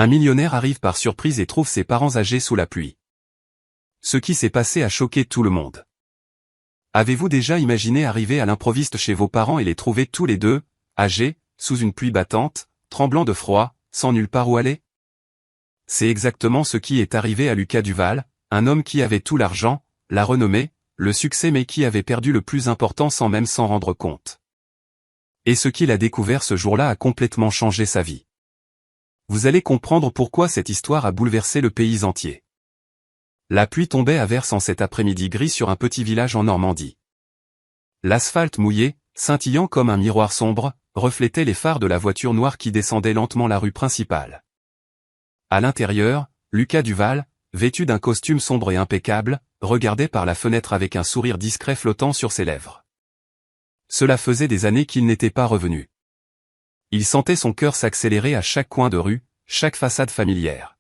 Un millionnaire arrive par surprise et trouve ses parents âgés sous la pluie. Ce qui s'est passé a choqué tout le monde. Avez-vous déjà imaginé arriver à l'improviste chez vos parents et les trouver tous les deux, âgés, sous une pluie battante, tremblant de froid, sans nulle part où aller? C'est exactement ce qui est arrivé à Lucas Duval, un homme qui avait tout l'argent, la renommée, le succès mais qui avait perdu le plus important sans même s'en rendre compte. Et ce qu'il a découvert ce jour-là a complètement changé sa vie. Vous allez comprendre pourquoi cette histoire a bouleversé le pays entier. La pluie tombait à verse en cet après-midi gris sur un petit village en Normandie. L'asphalte mouillé, scintillant comme un miroir sombre, reflétait les phares de la voiture noire qui descendait lentement la rue principale. À l'intérieur, Lucas Duval, vêtu d'un costume sombre et impeccable, regardait par la fenêtre avec un sourire discret flottant sur ses lèvres. Cela faisait des années qu'il n'était pas revenu. Il sentait son cœur s'accélérer à chaque coin de rue, chaque façade familière.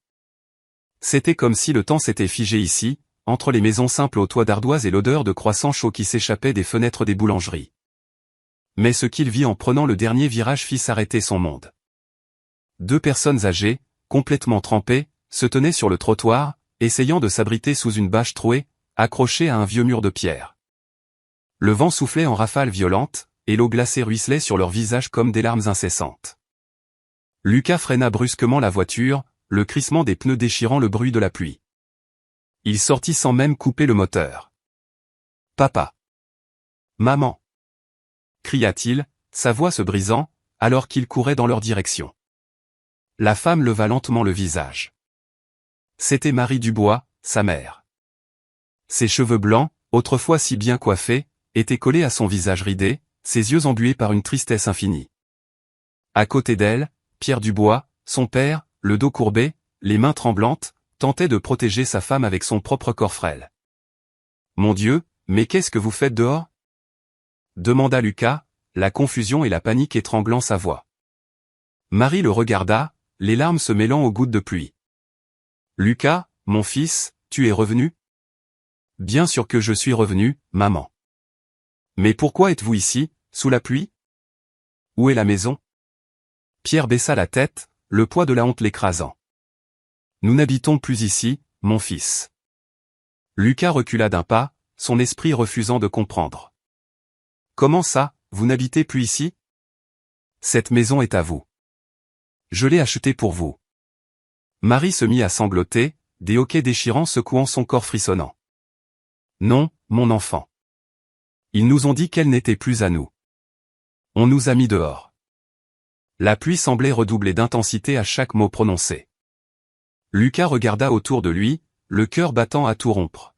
C'était comme si le temps s'était figé ici, entre les maisons simples aux toits d'ardoise et l'odeur de croissants chauds qui s'échappait des fenêtres des boulangeries. Mais ce qu'il vit en prenant le dernier virage fit s'arrêter son monde. Deux personnes âgées, complètement trempées, se tenaient sur le trottoir, essayant de s'abriter sous une bâche trouée, accrochée à un vieux mur de pierre. Le vent soufflait en rafales violentes, et l'eau glacée ruisselait sur leurs visages comme des larmes incessantes. Lucas freina brusquement la voiture, le crissement des pneus déchirant le bruit de la pluie. Il sortit sans même couper le moteur. « Papa !»« Maman !» cria-t-il, sa voix se brisant, alors qu'il courait dans leur direction. La femme leva lentement le visage. C'était Marie Dubois, sa mère. Ses cheveux blancs, autrefois si bien coiffés, étaient collés à son visage ridé, ses yeux embués par une tristesse infinie. À côté d'elle, Pierre Dubois, son père, le dos courbé, les mains tremblantes, tentait de protéger sa femme avec son propre corps frêle. « Mon Dieu, mais qu'est-ce que vous faites dehors ?» demanda Lucas, la confusion et la panique étranglant sa voix. Marie le regarda, les larmes se mêlant aux gouttes de pluie. « Lucas, mon fils, tu es revenu ? » « Bien sûr que je suis revenu, maman. »« Mais pourquoi êtes-vous ici, sous la pluie ? Où est la maison ?» Pierre baissa la tête, le poids de la honte l'écrasant. « Nous n'habitons plus ici, mon fils. » Lucas recula d'un pas, son esprit refusant de comprendre. « Comment ça, vous n'habitez plus ici ? Cette maison est à vous. Je l'ai achetée pour vous. » Marie se mit à sangloter, des hoquets déchirants secouant son corps frissonnant. « Non, mon enfant. Ils nous ont dit qu'elle n'était plus à nous. On nous a mis dehors. » La pluie semblait redoubler d'intensité à chaque mot prononcé. Lucas regarda autour de lui, le cœur battant à tout rompre.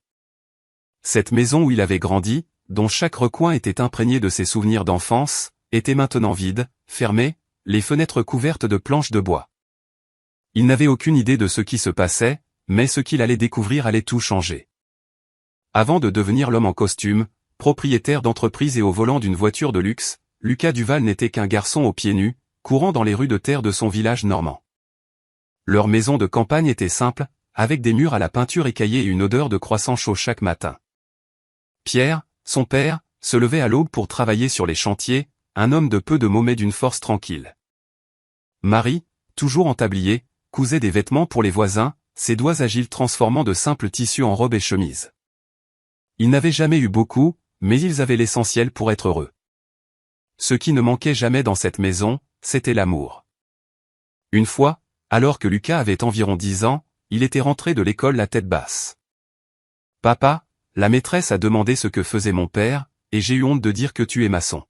Cette maison où il avait grandi, dont chaque recoin était imprégné de ses souvenirs d'enfance, était maintenant vide, fermée, les fenêtres couvertes de planches de bois. Il n'avait aucune idée de ce qui se passait, mais ce qu'il allait découvrir allait tout changer. Avant de devenir l'homme en costume, propriétaire d'entreprise et au volant d'une voiture de luxe, Lucas Duval n'était qu'un garçon aux pieds nus, courant dans les rues de terre de son village normand. Leur maison de campagne était simple, avec des murs à la peinture écaillée et une odeur de croissant chaud chaque matin. Pierre, son père, se levait à l'aube pour travailler sur les chantiers, un homme de peu de mots mais d'une force tranquille. Marie, toujours en tablier, cousait des vêtements pour les voisins, ses doigts agiles transformant de simples tissus en robes et chemises. Ils n'avaient jamais eu beaucoup, mais ils avaient l'essentiel pour être heureux. Ce qui ne manquait jamais dans cette maison, c'était l'amour. Une fois, alors que Lucas avait environ 10 ans, il était rentré de l'école la tête basse. « Papa, la maîtresse a demandé ce que faisait mon père, et j'ai eu honte de dire que tu es maçon. »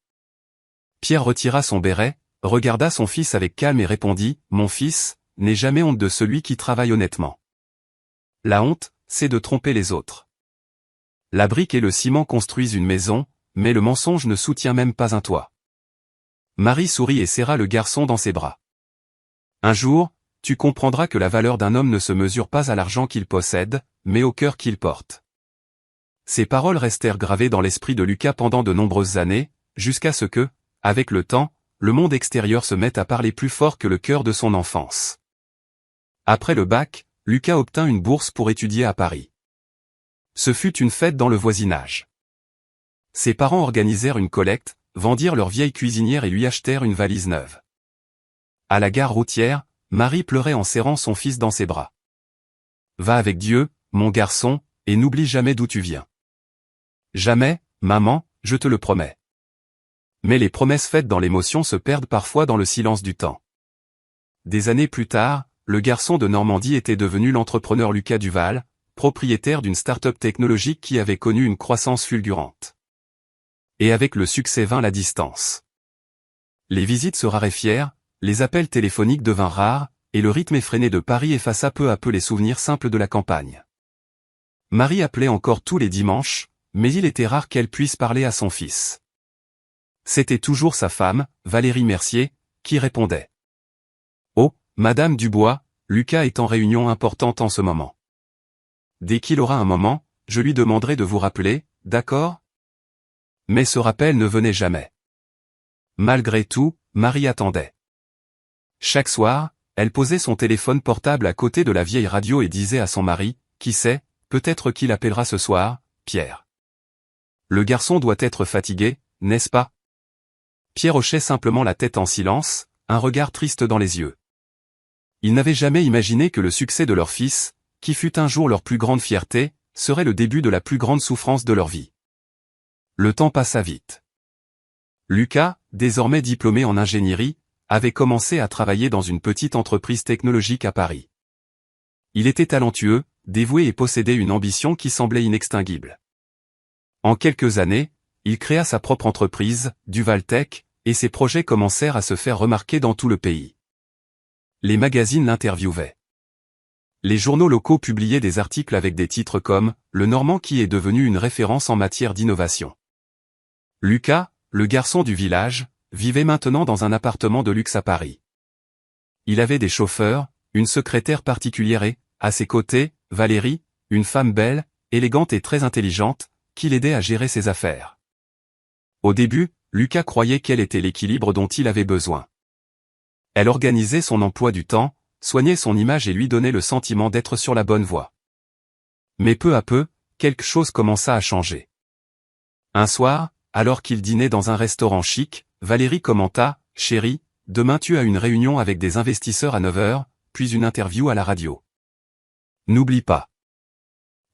Pierre retira son béret, regarda son fils avec calme et répondit « Mon fils, n'aie jamais honte de celui qui travaille honnêtement. La honte, c'est de tromper les autres. La brique et le ciment construisent une maison, mais le mensonge ne soutient même pas un toit. » Marie sourit et serra le garçon dans ses bras. « Un jour, tu comprendras que la valeur d'un homme ne se mesure pas à l'argent qu'il possède, mais au cœur qu'il porte. » Ces paroles restèrent gravées dans l'esprit de Lucas pendant de nombreuses années, jusqu'à ce que, avec le temps, le monde extérieur se mette à parler plus fort que le cœur de son enfance. Après le bac, Lucas obtint une bourse pour étudier à Paris. Ce fut une fête dans le voisinage. Ses parents organisèrent une collecte, vendirent leur vieille cuisinière et lui achetèrent une valise neuve. À la gare routière, Marie pleurait en serrant son fils dans ses bras. Va avec Dieu, mon garçon, et n'oublie jamais d'où tu viens. Jamais, maman, je te le promets. Mais les promesses faites dans l'émotion se perdent parfois dans le silence du temps. Des années plus tard, le garçon de Normandie était devenu l'entrepreneur Lucas Duval, propriétaire d'une start-up technologique qui avait connu une croissance fulgurante. Et avec le succès vint la distance. Les visites se raréfièrent, les appels téléphoniques devinrent rares, et le rythme effréné de Paris effaça peu à peu les souvenirs simples de la campagne. Marie appelait encore tous les dimanches, mais il était rare qu'elle puisse parler à son fils. C'était toujours sa femme, Valérie Mercier, qui répondait. « Oh, Madame Dubois, Lucas est en réunion importante en ce moment. Dès qu'il aura un moment, je lui demanderai de vous rappeler, d'accord ?» Mais ce rappel ne venait jamais. Malgré tout, Marie attendait. Chaque soir, elle posait son téléphone portable à côté de la vieille radio et disait à son mari, « Qui sait, peut-être qu'il appellera ce soir, Pierre. Le garçon doit être fatigué, n'est-ce pas ?» Pierre hochait simplement la tête en silence, un regard triste dans les yeux. Ils n'avaient jamais imaginé que le succès de leur fils, qui fut un jour leur plus grande fierté, serait le début de la plus grande souffrance de leur vie. Le temps passa vite. Lucas, désormais diplômé en ingénierie, avait commencé à travailler dans une petite entreprise technologique à Paris. Il était talentueux, dévoué et possédait une ambition qui semblait inextinguible. En quelques années, il créa sa propre entreprise, Duval Tech, et ses projets commencèrent à se faire remarquer dans tout le pays. Les magazines l'interviewaient. Les journaux locaux publiaient des articles avec des titres comme « Le Normand qui est devenu une référence en matière d'innovation ». Lucas, le garçon du village, vivait maintenant dans un appartement de luxe à Paris. Il avait des chauffeurs, une secrétaire particulière et, à ses côtés, Valérie, une femme belle, élégante et très intelligente, qui l'aidait à gérer ses affaires. Au début, Lucas croyait qu'elle était l'équilibre dont il avait besoin. Elle organisait son emploi du temps, soignait son image et lui donnait le sentiment d'être sur la bonne voie. Mais peu à peu, quelque chose commença à changer. Un soir, alors qu'il dînait dans un restaurant chic, Valérie commenta « Chérie, demain tu as une réunion avec des investisseurs à 9h, puis une interview à la radio. N'oublie pas. »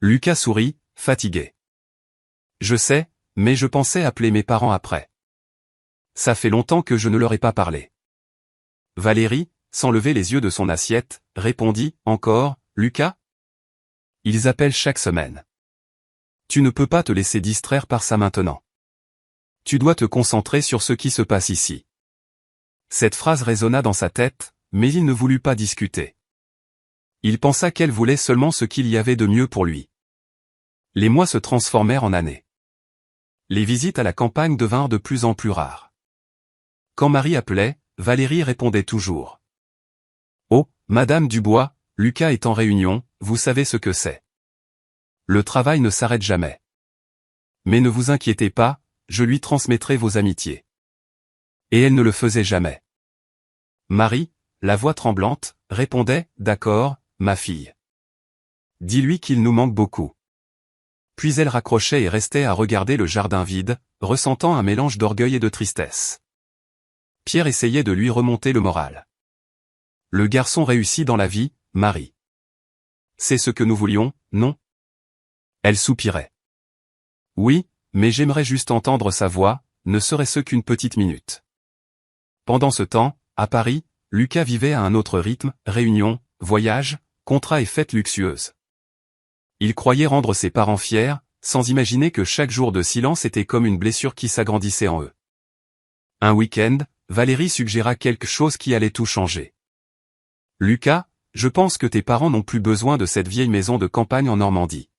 Lucas sourit, fatigué. « Je sais, mais je pensais appeler mes parents après. Ça fait longtemps que je ne leur ai pas parlé. » Valérie, sans lever les yeux de son assiette, répondit « Encore, Lucas ? Ils appellent chaque semaine. Tu ne peux pas te laisser distraire par ça maintenant. Tu dois te concentrer sur ce qui se passe ici. » Cette phrase résonna dans sa tête, mais il ne voulut pas discuter. Il pensa qu'elle voulait seulement ce qu'il y avait de mieux pour lui. Les mois se transformèrent en années. Les visites à la campagne devinrent de plus en plus rares. Quand Marie appelait, Valérie répondait toujours. « Oh, Madame Dubois, Lucas est en réunion, vous savez ce que c'est. Le travail ne s'arrête jamais. Mais ne vous inquiétez pas, je lui transmettrai vos amitiés. » Et elle ne le faisait jamais. Marie, la voix tremblante, répondait « D'accord, ma fille. Dis-lui qu'il nous manque beaucoup. » Puis elle raccrochait et restait à regarder le jardin vide, ressentant un mélange d'orgueil et de tristesse. Pierre essayait de lui remonter le moral. Le garçon réussit dans la vie, Marie. C'est ce que nous voulions, non ? Elle soupirait. Oui, mais j'aimerais juste entendre sa voix, ne serait-ce qu'une petite minute. Pendant ce temps, à Paris, Lucas vivait à un autre rythme, réunions, voyages, contrats et fêtes luxueuses. Il croyait rendre ses parents fiers, sans imaginer que chaque jour de silence était comme une blessure qui s'agrandissait en eux. Un week-end, Valérie suggéra quelque chose qui allait tout changer. « Lucas, je pense que tes parents n'ont plus besoin de cette vieille maison de campagne en Normandie.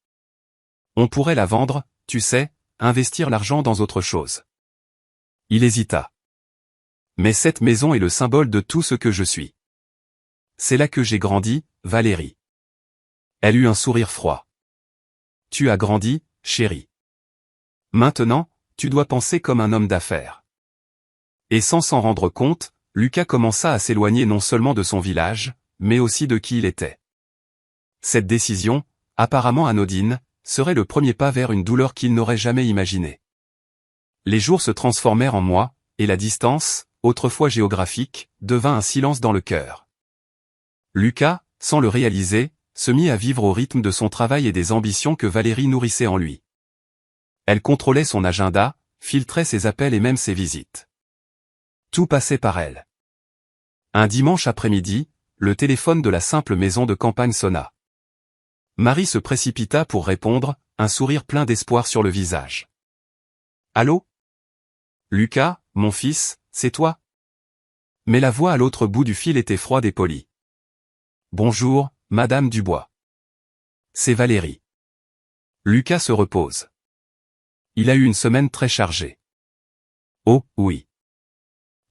On pourrait la vendre, tu sais, investir l'argent dans autre chose. » Il hésita. « Mais cette maison est le symbole de tout ce que je suis. C'est là que j'ai grandi, Valérie. » Elle eut un sourire froid. « Tu as grandi, chérie. Maintenant, tu dois penser comme un homme d'affaires. » Et sans s'en rendre compte, Lucas commença à s'éloigner non seulement de son village, mais aussi de qui il était. Cette décision, apparemment anodine, serait le premier pas vers une douleur qu'il n'aurait jamais imaginée. Les jours se transformèrent en mois, et la distance, autrefois géographique, devint un silence dans le cœur. Lucas, sans le réaliser, se mit à vivre au rythme de son travail et des ambitions que Valérie nourrissait en lui. Elle contrôlait son agenda, filtrait ses appels et même ses visites. Tout passait par elle. Un dimanche après-midi, le téléphone de la simple maison de campagne sonna. Marie se précipita pour répondre, un sourire plein d'espoir sur le visage. « Allô ? Lucas, mon fils, c'est toi ? » Mais la voix à l'autre bout du fil était froide et polie. « Bonjour, Madame Dubois. C'est Valérie. » Lucas se repose. Il a eu une semaine très chargée. « Oh, oui.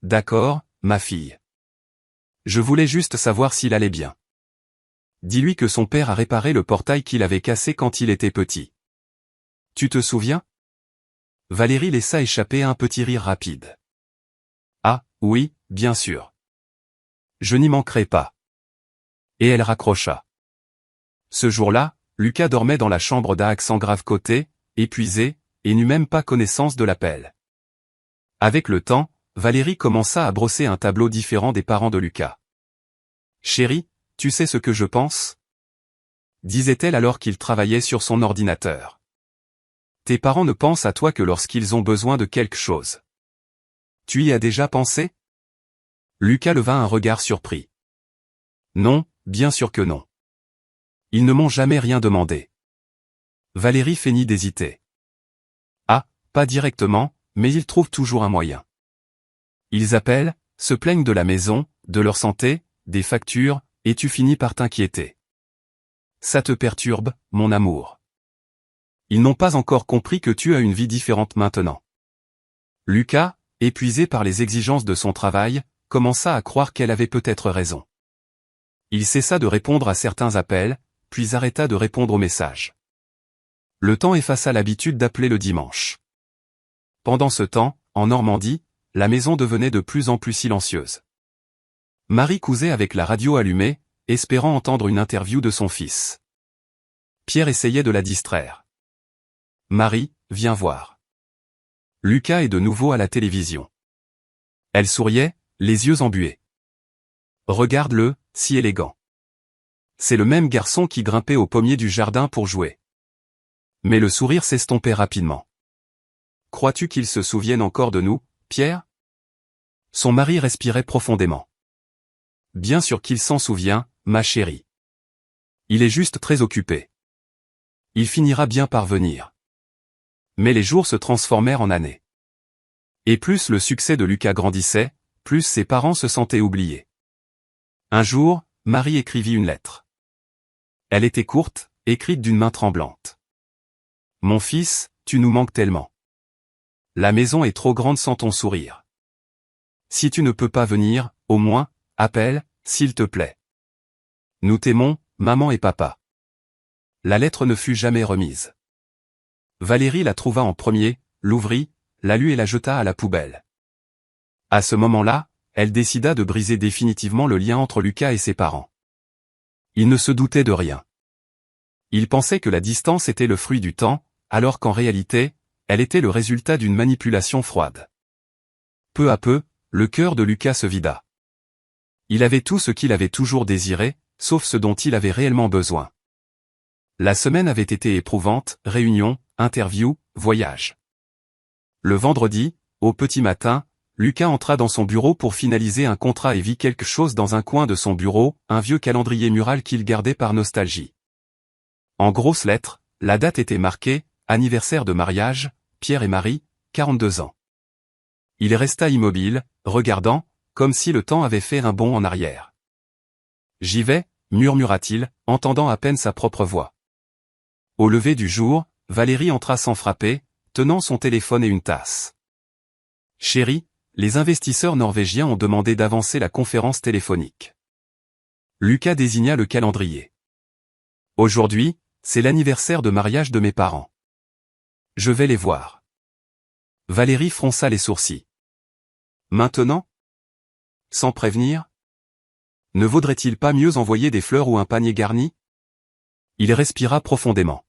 D'accord, ma fille. Je voulais juste savoir s'il allait bien. Dis-lui que son père a réparé le portail qu'il avait cassé quand il était petit. Tu te souviens ? » Valérie laissa échapper un petit rire rapide. « Ah, oui, bien sûr. Je n'y manquerai pas. » Et elle raccrocha. Ce jour-là, Lucas dormait dans la chambre d'Accent grave côté, épuisé, et n'eut même pas connaissance de l'appel. Avec le temps, Valérie commença à brosser un tableau différent des parents de Lucas. « Chérie, tu sais ce que je pense ? » disait-elle alors qu'il travaillait sur son ordinateur. « Tes parents ne pensent à toi que lorsqu'ils ont besoin de quelque chose. Tu y as déjà pensé ? » Lucas leva un regard surpris. « Non, bien sûr que non. Ils ne m'ont jamais rien demandé. » Valérie feignit d'hésiter. « Ah, pas directement, mais ils trouvent toujours un moyen. Ils appellent, se plaignent de la maison, de leur santé, des factures, et tu finis par t'inquiéter. Ça te perturbe, mon amour. Ils n'ont pas encore compris que tu as une vie différente maintenant. » Lucas, épuisé par les exigences de son travail, commença à croire qu'elle avait peut-être raison. Il cessa de répondre à certains appels, puis arrêta de répondre aux messages. Le temps effaça l'habitude d'appeler le dimanche. Pendant ce temps, en Normandie, la maison devenait de plus en plus silencieuse. Marie cousait avec la radio allumée, espérant entendre une interview de son fils. Pierre essayait de la distraire. « Marie, viens voir. » Lucas est de nouveau à la télévision. Elle souriait, les yeux embués. « Regarde-le, si élégant. C'est le même garçon qui grimpait au pommier du jardin pour jouer. » Mais le sourire s'estompait rapidement. « Crois-tu qu'il se souvienne encore de nous, Pierre ? » Son mari respirait profondément. « Bien sûr qu'il s'en souvient, ma chérie. Il est juste très occupé. Il finira bien par venir. » Mais les jours se transformèrent en années. Et plus le succès de Lucas grandissait, plus ses parents se sentaient oubliés. Un jour, Marie écrivit une lettre. Elle était courte, écrite d'une main tremblante. « Mon fils, tu nous manques tellement. La maison est trop grande sans ton sourire. Si tu ne peux pas venir, au moins, appelle, s'il te plaît. Nous t'aimons, maman et papa. » La lettre ne fut jamais remise. Valérie la trouva en premier, l'ouvrit, la lut et la jeta à la poubelle. À ce moment-là, elle décida de briser définitivement le lien entre Lucas et ses parents. Il ne se doutait de rien. Il pensait que la distance était le fruit du temps, alors qu'en réalité, elle était le résultat d'une manipulation froide. Peu à peu, le cœur de Lucas se vida. Il avait tout ce qu'il avait toujours désiré, sauf ce dont il avait réellement besoin. La semaine avait été éprouvante, réunions, interviews, voyages. Le vendredi, au petit matin, Lucas entra dans son bureau pour finaliser un contrat et vit quelque chose dans un coin de son bureau, un vieux calendrier mural qu'il gardait par nostalgie. En grosses lettres, la date était marquée, anniversaire de mariage, Pierre et Marie, 42 ans. Il resta immobile, regardant, comme si le temps avait fait un bond en arrière. « J'y vais », murmura-t-il, entendant à peine sa propre voix. Au lever du jour, Valérie entra sans frapper, tenant son téléphone et une tasse. « Chérie, les investisseurs norvégiens ont demandé d'avancer la conférence téléphonique. » Lucas désigna le calendrier. « Aujourd'hui, c'est l'anniversaire de mariage de mes parents. Je vais les voir. » Valérie fronça les sourcils. « Maintenant ? Sans prévenir ? Ne vaudrait-il pas mieux envoyer des fleurs ou un panier garni ? » Il respira profondément.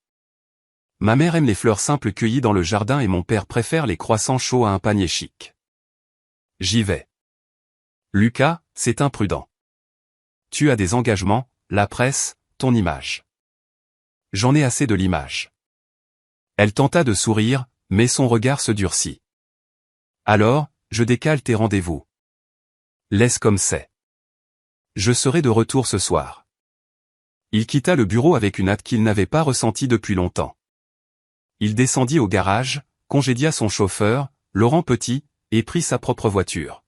« Ma mère aime les fleurs simples cueillies dans le jardin et mon père préfère les croissants chauds à un panier chic. J'y vais. » Lucas, c'est imprudent. tu as des engagements, la presse, ton image. J'en ai assez de l'image. Elle tenta de sourire, mais son regard se durcit. Alors, je décale tes rendez-vous. Laisse comme c'est. Je serai de retour ce soir. Il quitta le bureau avec une hâte qu'il n'avait pas ressentie depuis longtemps. Il descendit au garage, congédia son chauffeur, Laurent Petit, et prit sa propre voiture.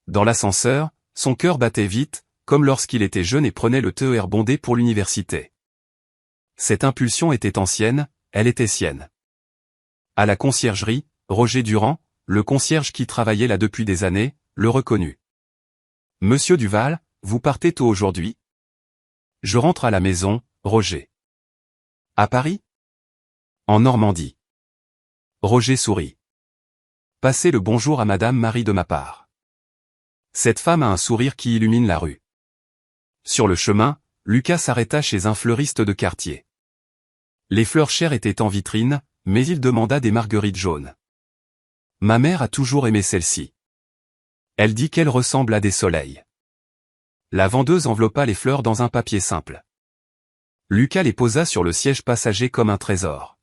Dans l'ascenseur, son cœur battait vite, comme lorsqu'il était jeune et prenait le TER bondé pour l'université. Cette impulsion était ancienne, elle était sienne. À la conciergerie, Roger Durand, le concierge qui travaillait là depuis des années, le reconnut. « Monsieur Duval, vous partez tôt aujourd'hui ? » « Je rentre à la maison, Roger. »« À Paris ? » ?»« En Normandie. » Roger sourit. « Passez le bonjour à Madame Marie de ma part. » Cette femme a un sourire qui illumine la rue. Sur le chemin, Lucas s'arrêta chez un fleuriste de quartier. Les fleurs chères étaient en vitrine, mais il demanda des marguerites jaunes. « Ma mère a toujours aimé celle-ci. Elle dit qu'elle ressemble à des soleils. » La vendeuse enveloppa les fleurs dans un papier simple. Lucas les posa sur le siège passager comme un trésor.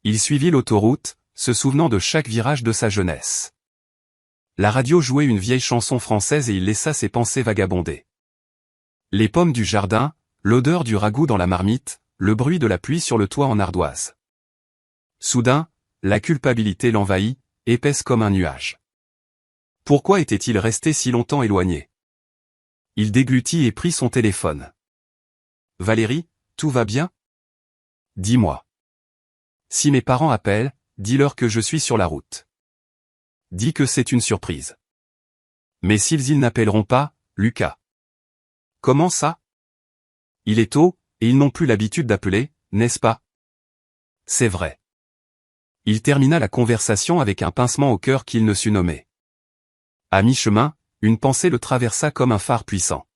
Il suivit l'autoroute, se souvenant de chaque virage de sa jeunesse. La radio jouait une vieille chanson française et il laissa ses pensées vagabonder. Les pommes du jardin, l'odeur du ragoût dans la marmite, le bruit de la pluie sur le toit en ardoise. Soudain, la culpabilité l'envahit, épaisse comme un nuage. Pourquoi était-il resté si longtemps éloigné ? Il déglutit et prit son téléphone. « Valérie, tout va bien ? Dis-moi. Si mes parents appellent, dis-leur que je suis sur la route. Dis que c'est une surprise. Mais s'ils n'appelleront pas, Lucas. Comment ça ? Il est tôt, et ils n'ont plus l'habitude d'appeler, n'est-ce pas ? C'est vrai. » Il termina la conversation avec un pincement au cœur qu'il ne sut nommer. À mi-chemin, une pensée le traversa comme un phare puissant.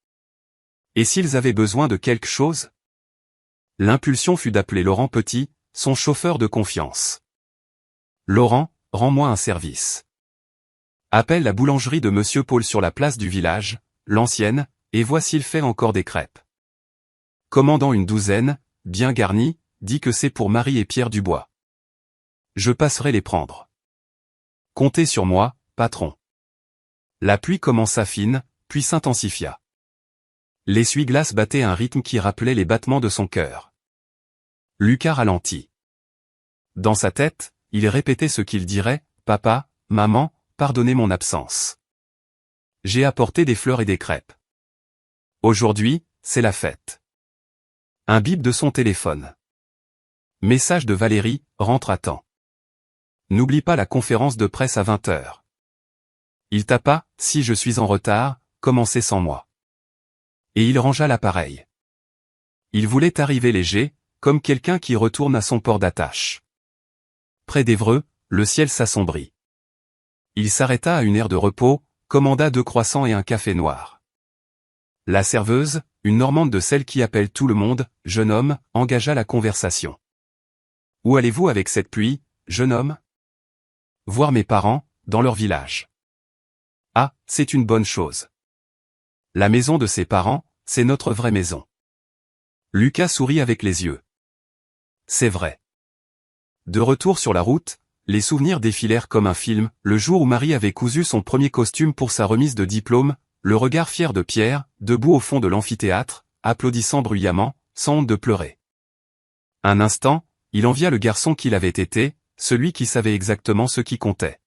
Et s'ils avaient besoin de quelque chose ? L'impulsion fut d'appeler Laurent Petit, son chauffeur de confiance. « Laurent, rends-moi un service. Appelle la boulangerie de Monsieur Paul sur la place du village, l'ancienne, et vois s'il fait encore des crêpes. Commandant une douzaine, bien garnie, dis que c'est pour Marie et Pierre Dubois. Je passerai les prendre. Comptez sur moi, patron. » La pluie commença fine, puis s'intensifia. L'essuie-glace battait un rythme qui rappelait les battements de son cœur. Lucas ralentit. Dans sa tête, il répétait ce qu'il dirait, « Papa, maman, pardonnez mon absence. J'ai apporté des fleurs et des crêpes. Aujourd'hui, c'est la fête. » Un bip de son téléphone. Message de Valérie, rentre à temps. N'oublie pas la conférence de presse à 20h. Il tapa, si je suis en retard, commencez sans moi. Et il rangea l'appareil. Il voulait arriver léger, comme quelqu'un qui retourne à son port d'attache. Près d'Évreux, le ciel s'assombrit. Il s'arrêta à une aire de repos, commanda 2 croissants et un café noir. La serveuse, une Normande de celle qui appelle tout le monde, jeune homme, engagea la conversation. « Où allez-vous avec cette pluie, jeune homme ? » « Voir mes parents, dans leur village. » « Ah, c'est une bonne chose. La maison de ses parents, c'est notre vraie maison. » Lucas sourit avec les yeux. C'est vrai. De retour sur la route, les souvenirs défilèrent comme un film, le jour où Marie avait cousu son premier costume pour sa remise de diplôme, le regard fier de Pierre, debout au fond de l'amphithéâtre, applaudissant bruyamment, sans honte de pleurer. Un instant, il envia le garçon qu'il avait été, celui qui savait exactement ce qui comptait.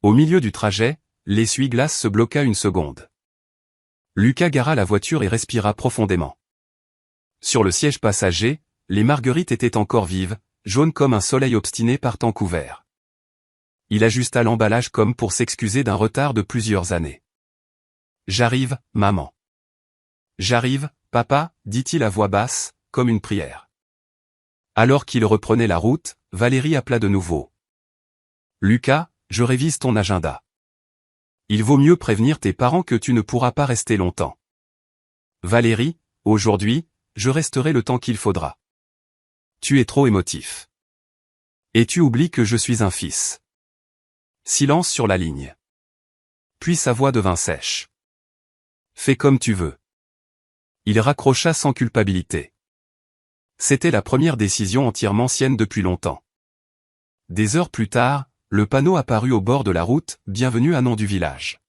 Au milieu du trajet, l'essuie-glace se bloqua une seconde. Lucas gara la voiture et respira profondément. Sur le siège passager, les marguerites étaient encore vives, jaunes comme un soleil obstiné par temps couvert. Il ajusta l'emballage comme pour s'excuser d'un retard de plusieurs années. « J'arrive, maman. »« J'arrive, papa, » dit-il à voix basse, comme une prière. Alors qu'il reprenait la route, Valérie appela de nouveau. « Lucas, je révise ton agenda. Il vaut mieux prévenir tes parents que tu ne pourras pas rester longtemps. Valérie, aujourd'hui, je resterai le temps qu'il faudra. Tu es trop émotif. Et tu oublies que je suis un fils. » Silence sur la ligne. Puis sa voix devint sèche. Fais comme tu veux. Il raccrocha sans culpabilité. C'était la première décision entièrement sienne depuis longtemps. Des heures plus tard, le panneau apparut au bord de la route, « Bienvenue à Nom du village ».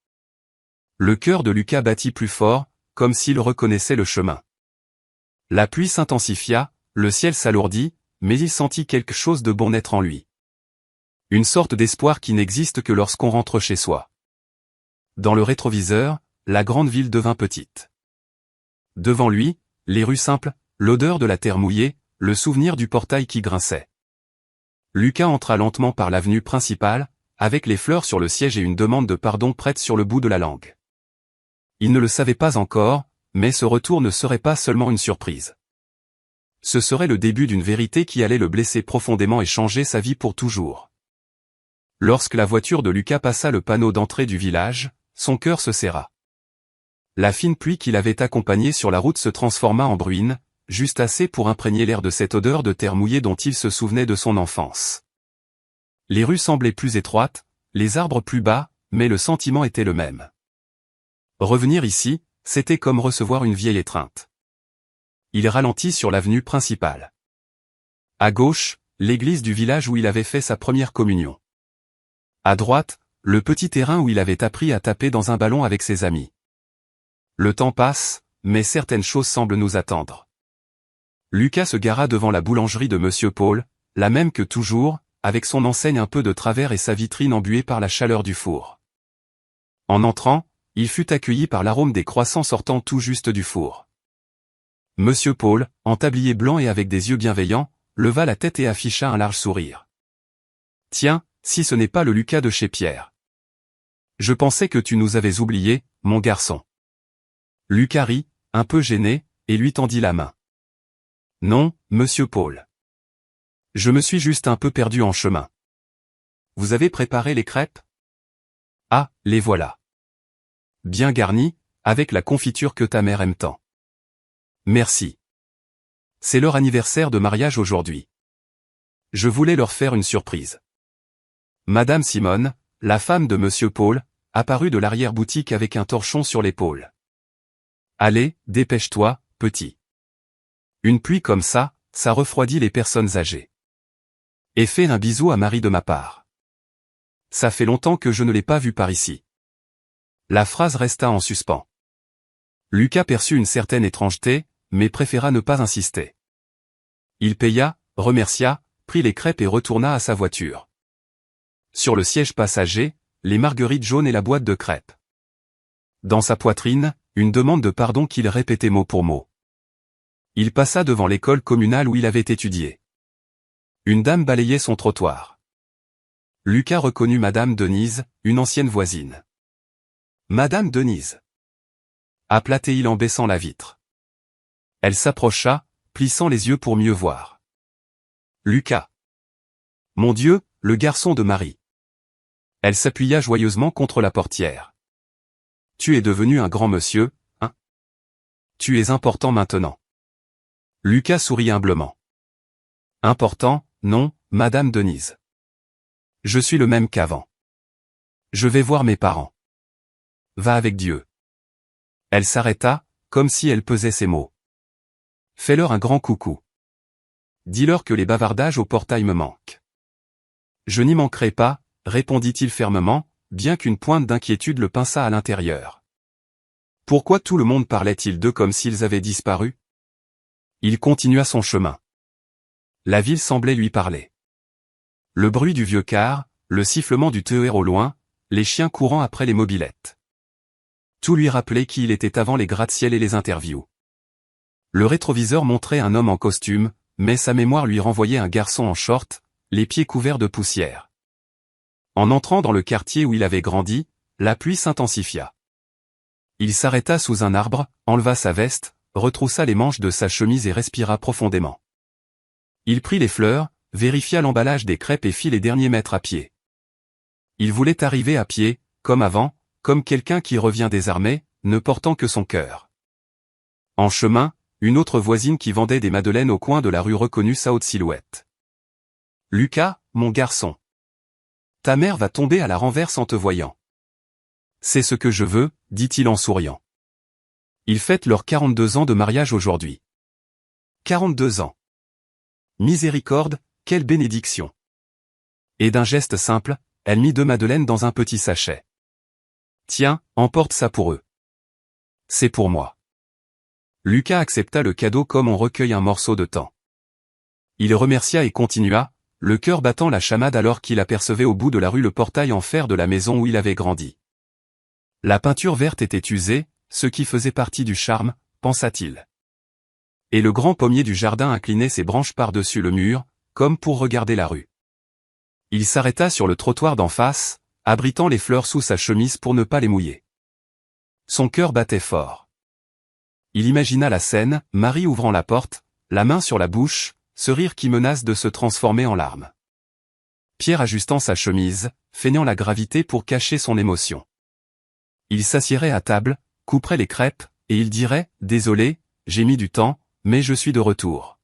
Le cœur de Lucas battit plus fort, comme s'il reconnaissait le chemin. La pluie s'intensifia, le ciel s'alourdit, mais il sentit quelque chose de bon naître en lui. Une sorte d'espoir qui n'existe que lorsqu'on rentre chez soi. Dans le rétroviseur, la grande ville devint petite. Devant lui, les rues simples, l'odeur de la terre mouillée, le souvenir du portail qui grinçait. Lucas entra lentement par l'avenue principale, avec les fleurs sur le siège et une demande de pardon prête sur le bout de la langue. Il ne le savait pas encore, mais ce retour ne serait pas seulement une surprise. Ce serait le début d'une vérité qui allait le blesser profondément et changer sa vie pour toujours. Lorsque la voiture de Lucas passa le panneau d'entrée du village, son cœur se serra. La fine pluie qui l'avait accompagné sur la route se transforma en bruine, juste assez pour imprégner l'air de cette odeur de terre mouillée dont il se souvenait de son enfance. Les rues semblaient plus étroites, les arbres plus bas, mais le sentiment était le même. Revenir ici, c'était comme recevoir une vieille étreinte. Il ralentit sur l'avenue principale. À gauche, l'église du village où il avait fait sa première communion. À droite, le petit terrain où il avait appris à taper dans un ballon avec ses amis. Le temps passe, mais certaines choses semblent nous attendre. Lucas se gara devant la boulangerie de Monsieur Paul, la même que toujours, avec son enseigne un peu de travers et sa vitrine embuée par la chaleur du four. En entrant, il fut accueilli par l'arôme des croissants sortant tout juste du four. Monsieur Paul, en tablier blanc et avec des yeux bienveillants, leva la tête et afficha un large sourire. « Tiens, si ce n'est pas le Lucas de chez Pierre. Je pensais que tu nous avais oubliés, mon garçon. » Lucas rit, un peu gêné, et lui tendit la main. « Non, Monsieur Paul. Je me suis juste un peu perdu en chemin. Vous avez préparé les crêpes? Ah, les voilà. Bien garnies, avec la confiture que ta mère aime tant. Merci. C'est leur anniversaire de mariage aujourd'hui. Je voulais leur faire une surprise. » Madame Simone, la femme de Monsieur Paul, apparut de l'arrière-boutique avec un torchon sur l'épaule. « Allez, dépêche-toi, petit. Une pluie comme ça refroidit les personnes âgées. Et fais un bisou à Marie de ma part. Ça fait longtemps que je ne l'ai pas vue par ici. » La phrase resta en suspens. Lucas perçut une certaine étrangeté, mais préféra ne pas insister. Il paya, remercia, prit les crêpes et retourna à sa voiture. Sur le siège passager, les marguerites jaunes et la boîte de crêpes. Dans sa poitrine, une demande de pardon qu'il répétait mot pour mot. Il passa devant l'école communale où il avait étudié. Une dame balayait son trottoir. Lucas reconnut Madame Denise, une ancienne voisine. « Madame Denise !» appela-t-il en baissant la vitre. Elle s'approcha, plissant les yeux pour mieux voir. « Lucas !»« Mon Dieu, le garçon de Marie !» Elle s'appuya joyeusement contre la portière. « Tu es devenu un grand monsieur, hein? Tu es important maintenant. » Lucas sourit humblement. « Important, non, Madame Denise. Je suis le même qu'avant. Je vais voir mes parents. Va avec Dieu. » Elle s'arrêta, comme si elle pesait ses mots. « Fais-leur un grand coucou. Dis-leur que les bavardages au portail me manquent. »« Je n'y manquerai pas, » répondit-il fermement, bien qu'une pointe d'inquiétude le pinçât à l'intérieur. Pourquoi tout le monde parlait-il d'eux comme s'ils avaient disparu? Il continua son chemin. La ville semblait lui parler. Le bruit du vieux car, le sifflement du TER au loin, les chiens courant après les mobylettes. Tout lui rappelait qui il était avant les gratte-ciel et les interviews. Le rétroviseur montrait un homme en costume, mais sa mémoire lui renvoyait un garçon en short, les pieds couverts de poussière. En entrant dans le quartier où il avait grandi, la pluie s'intensifia. Il s'arrêta sous un arbre, enleva sa veste, retroussa les manches de sa chemise et respira profondément. Il prit les fleurs, vérifia l'emballage des crêpes et fit les derniers mètres à pied. Il voulait arriver à pied, comme avant, comme quelqu'un qui revient désarmé, ne portant que son cœur. En chemin, une autre voisine qui vendait des madeleines au coin de la rue reconnut sa haute silhouette. « Lucas, mon garçon. Ta mère va tomber à la renverse en te voyant. »« C'est ce que je veux, dit-il en souriant. Ils fêtent leurs 42 ans de mariage aujourd'hui. 42 ans. Miséricorde, quelle bénédiction. Et d'un geste simple, elle mit 2 madeleines dans un petit sachet. Tiens, emporte ça pour eux. C'est pour moi. Lucas accepta le cadeau comme on recueille un morceau de thym. Il remercia et continua, le cœur battant la chamade alors qu'il apercevait au bout de la rue le portail en fer de la maison où il avait grandi. La peinture verte était usée, ce qui faisait partie du charme, pensa-t-il. Et le grand pommier du jardin inclinait ses branches par-dessus le mur, comme pour regarder la rue. Il s'arrêta sur le trottoir d'en face, abritant les fleurs sous sa chemise pour ne pas les mouiller. Son cœur battait fort. Il imagina la scène, Marie ouvrant la porte, la main sur la bouche, ce rire qui menace de se transformer en larmes. Pierre ajustant sa chemise, feignant la gravité pour cacher son émotion. Il s'assiérait à table, couperait les crêpes, et il dirait « Désolé, j'ai mis du temps, mais je suis de retour. »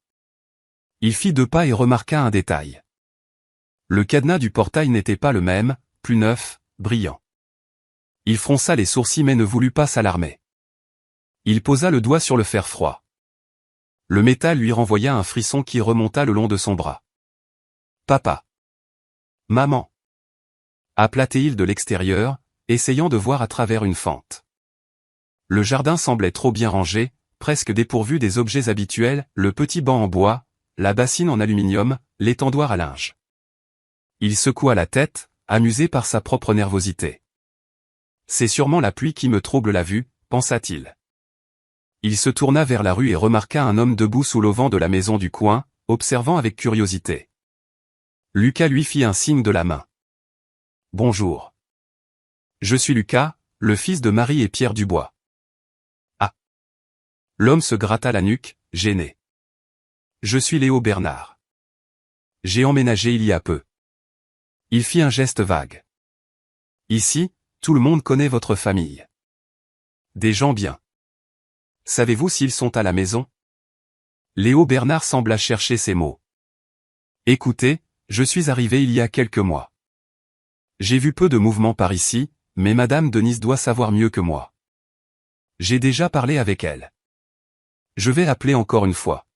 Il fit 2 pas et remarqua un détail. Le cadenas du portail n'était pas le même, plus neuf, brillant. Il fronça les sourcils mais ne voulut pas s'alarmer. Il posa le doigt sur le fer froid. Le métal lui renvoya un frisson qui remonta le long de son bras. « Papa. Maman. » appela Théil de l'extérieur, essayant de voir à travers une fente. Le jardin semblait trop bien rangé, presque dépourvu des objets habituels, le petit banc en bois, la bassine en aluminium, l'étendoir à linge. Il secoua la tête, amusé par sa propre nervosité. « C'est sûrement la pluie qui me trouble la vue, pensa-t-il. Il se tourna vers la rue et remarqua un homme debout sous l'auvent de la maison du coin, observant avec curiosité. Lucas lui fit un signe de la main. « Bonjour. Je suis Lucas, le fils de Marie et Pierre Dubois. » Ah. L'homme se gratta la nuque, gêné. « Je suis Léo Bernard. J'ai emménagé il y a peu. » Il fit un geste vague. « Ici, tout le monde connaît votre famille. Des gens bien. Savez-vous s'ils sont à la maison ?» Léo Bernard sembla chercher ses mots. « Écoutez, je suis arrivé il y a quelques mois. J'ai vu peu de mouvements par ici, mais Madame Denise doit savoir mieux que moi. J'ai déjà parlé avec elle. Je vais appeler encore une fois. »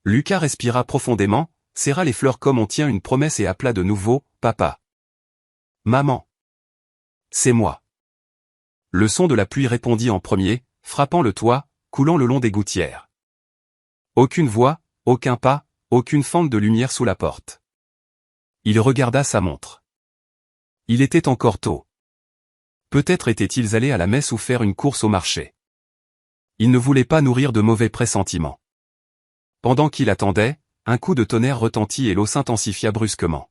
Lucas respira profondément, serra les fleurs comme on tient une promesse et appela de nouveau, « Papa. Maman. C'est moi. » Le son de la pluie répondit en premier, frappant le toit, coulant le long des gouttières. Aucune voix, aucun pas, aucune fente de lumière sous la porte. Il regarda sa montre. Il était encore tôt. Peut-être étaient-ils allés à la messe ou faire une course au marché. Il ne voulait pas nourrir de mauvais pressentiments. Pendant qu'il attendait, un coup de tonnerre retentit et l'eau s'intensifia brusquement.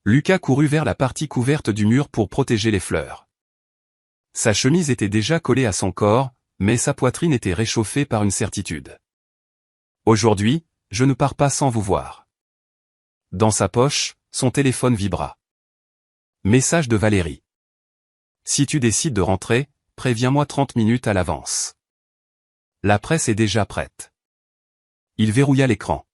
Lucas courut vers la partie couverte du mur pour protéger les fleurs. Sa chemise était déjà collée à son corps, mais sa poitrine était réchauffée par une certitude. « Aujourd'hui, je ne pars pas sans vous voir. » Dans sa poche, son téléphone vibra. Message de Valérie. « Si tu décides de rentrer, préviens-moi 30 minutes à l'avance. La presse est déjà prête. » Il verrouilla l'écran.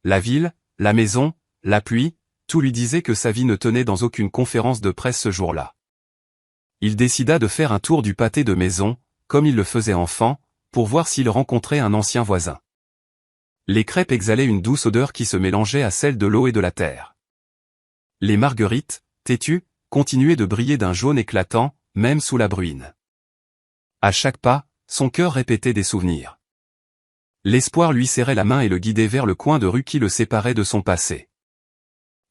La ville, la maison, la pluie, tout lui disait que sa vie ne tenait dans aucune conférence de presse ce jour-là. Il décida de faire un tour du pâté de maison, comme il le faisait enfant, pour voir s'il rencontrait un ancien voisin. Les crêpes exhalaient une douce odeur qui se mélangeait à celle de l'eau et de la terre. Les marguerites, têtues, continuaient de briller d'un jaune éclatant, même sous la bruine. À chaque pas, son cœur répétait des souvenirs. L'espoir lui serrait la main et le guidait vers le coin de rue qui le séparait de son passé.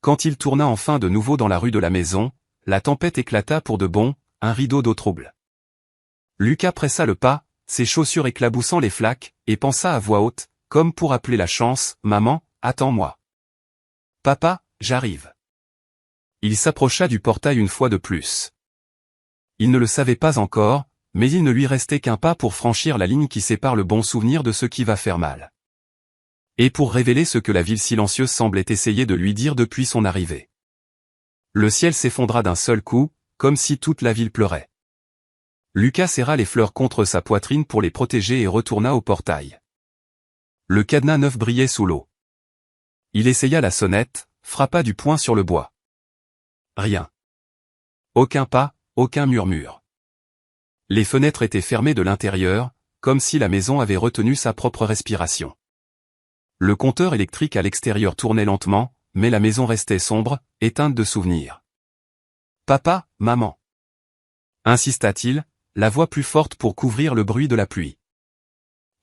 Quand il tourna enfin de nouveau dans la rue de la maison, la tempête éclata pour de bon, un rideau d'eau trouble. Lucas pressa le pas, ses chaussures éclaboussant les flaques, et pensa à voix haute, comme pour appeler la chance, « Maman, attends-moi. Papa, j'arrive. » Il s'approcha du portail une fois de plus. Il ne le savait pas encore, mais il ne lui restait qu'un pas pour franchir la ligne qui sépare le bon souvenir de ce qui va faire mal. Et pour révéler ce que la ville silencieuse semblait essayer de lui dire depuis son arrivée. Le ciel s'effondra d'un seul coup, comme si toute la ville pleurait. Lucas serra les fleurs contre sa poitrine pour les protéger et retourna au portail. Le cadenas neuf brillait sous l'eau. Il essaya la sonnette, frappa du poing sur le bois. Rien. Aucun pas, aucun murmure. Les fenêtres étaient fermées de l'intérieur, comme si la maison avait retenu sa propre respiration. Le compteur électrique à l'extérieur tournait lentement, mais la maison restait sombre, éteinte de souvenirs. « Papa, maman !» insista-t-il, la voix plus forte pour couvrir le bruit de la pluie.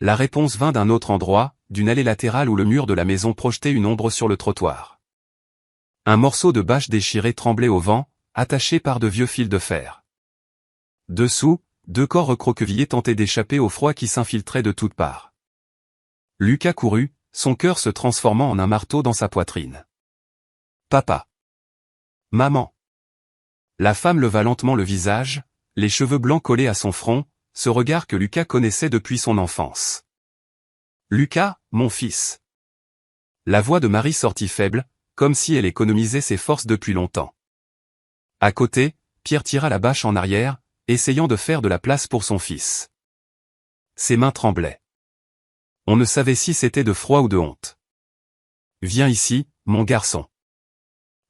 La réponse vint d'un autre endroit, d'une allée latérale où le mur de la maison projetait une ombre sur le trottoir. Un morceau de bâche déchiré tremblait au vent, attaché par de vieux fils de fer. Dessous, 2 corps recroquevillés tentaient d'échapper au froid qui s'infiltrait de toutes parts. Lucas courut, son cœur se transformant en un marteau dans sa poitrine. « Papa !»« Maman !» La femme leva lentement le visage, les cheveux blancs collés à son front, ce regard que Lucas connaissait depuis son enfance. « Lucas, mon fils !» La voix de Marie sortit faible, comme si elle économisait ses forces depuis longtemps. À côté, Pierre tira la bâche en arrière, essayant de faire de la place pour son fils. Ses mains tremblaient. On ne savait si c'était de froid ou de honte. « Viens ici, mon garçon. »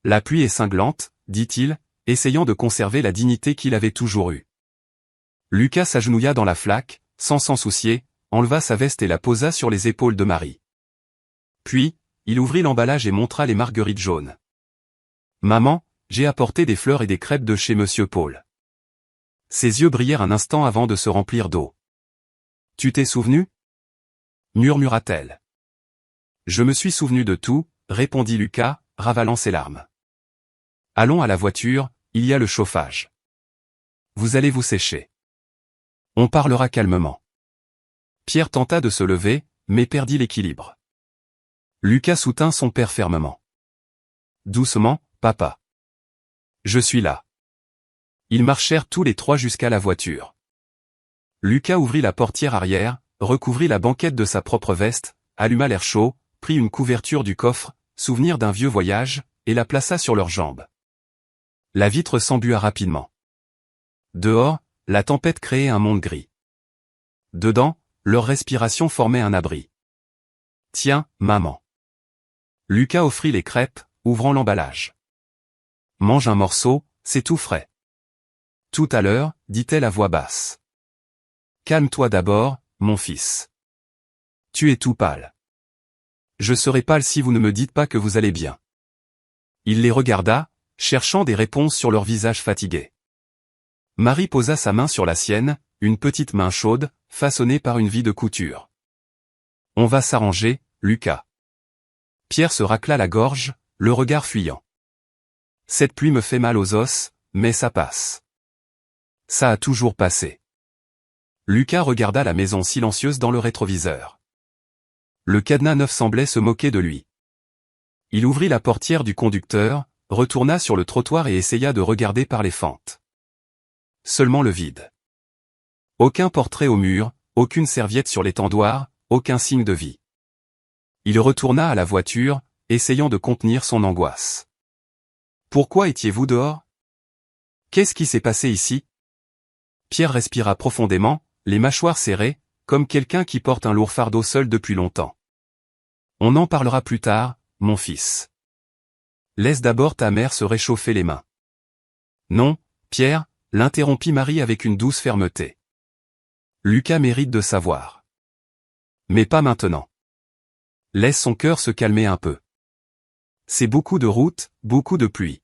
La pluie est cinglante, dit-il, essayant de conserver la dignité qu'il avait toujours eue. Lucas s'agenouilla dans la flaque, sans s'en soucier, enleva sa veste et la posa sur les épaules de Marie. Puis, il ouvrit l'emballage et montra les marguerites jaunes. « Maman, j'ai apporté des fleurs et des crêpes de chez Monsieur Paul. » Ses yeux brillèrent un instant avant de se remplir d'eau. « Tu t'es souvenu ?» murmura-t-elle. « Je me suis souvenu de tout, » répondit Lucas, ravalant ses larmes. « Allons à la voiture, il y a le chauffage. Vous allez vous sécher. On parlera calmement. » Pierre tenta de se lever, mais perdit l'équilibre. Lucas soutint son père fermement. « Doucement, papa. Je suis là. » Ils marchèrent tous les trois jusqu'à la voiture. Lucas ouvrit la portière arrière, recouvrit la banquette de sa propre veste, alluma l'air chaud, prit une couverture du coffre, souvenir d'un vieux voyage, et la plaça sur leurs jambes. La vitre s'embua rapidement. Dehors, la tempête créait un monde gris. Dedans, leur respiration formait un abri. « Tiens, maman. » Lucas offrit les crêpes, ouvrant l'emballage. « Mange un morceau, c'est tout frais. » « Tout à l'heure, » dit-elle à voix basse. « Calme-toi d'abord, mon fils. Tu es tout pâle. Je serai pâle si vous ne me dites pas que vous allez bien. » Il les regarda, cherchant des réponses sur leur visage fatigué. Marie posa sa main sur la sienne, une petite main chaude, façonnée par une vie de couture. « On va s'arranger, Lucas. » Pierre se racla la gorge, le regard fuyant. « Cette pluie me fait mal aux os, mais ça passe. Ça a toujours passé. » Lucas regarda la maison silencieuse dans le rétroviseur. Le cadenas neuf semblait se moquer de lui. Il ouvrit la portière du conducteur, retourna sur le trottoir et essaya de regarder par les fentes. Seulement le vide. Aucun portrait au mur, aucune serviette sur l'étendoir, aucun signe de vie. Il retourna à la voiture, essayant de contenir son angoisse. « Pourquoi étiez-vous dehors? Qu'est-ce qui s'est passé ici ?» Pierre respira profondément, les mâchoires serrées, comme quelqu'un qui porte un lourd fardeau seul depuis longtemps. « On en parlera plus tard, mon fils. Laisse d'abord ta mère se réchauffer les mains. »« Non, Pierre, » l'interrompit Marie avec une douce fermeté. « Lucas mérite de savoir. Mais pas maintenant. Laisse son cœur se calmer un peu. C'est beaucoup de route, beaucoup de pluie. »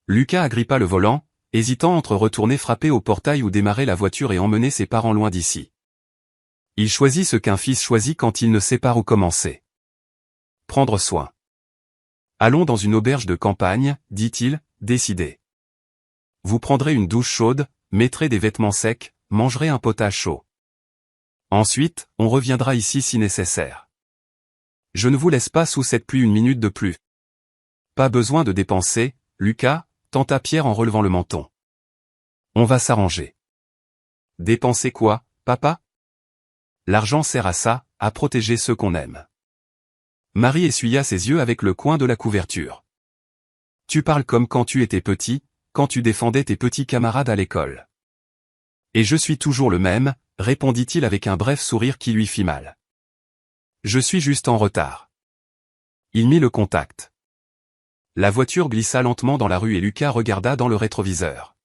Lucas agrippa le volant, hésitant entre retourner frapper au portail ou démarrer la voiture et emmener ses parents loin d'ici. Il choisit ce qu'un fils choisit quand il ne sait pas où commencer. Prendre soin. « Allons dans une auberge de campagne, » dit-il, décidé. « Vous prendrez une douche chaude, mettrez des vêtements secs, mangerez un potage chaud. Ensuite, on reviendra ici si nécessaire. Je ne vous laisse pas sous cette pluie une minute de plus. » Pas besoin de dépenser, Lucas, tenta Pierre en relevant le menton. On va s'arranger. Dépenser quoi, papa? L'argent sert à ça, à protéger ceux qu'on aime. Marie essuya ses yeux avec le coin de la couverture. Tu parles comme quand tu étais petit, quand tu défendais tes petits camarades à l'école. Et je suis toujours le même, répondit-il avec un bref sourire qui lui fit mal. Je suis juste en retard. Il mit le contact. La voiture glissa lentement dans la rue et Lucas regarda dans le rétroviseur.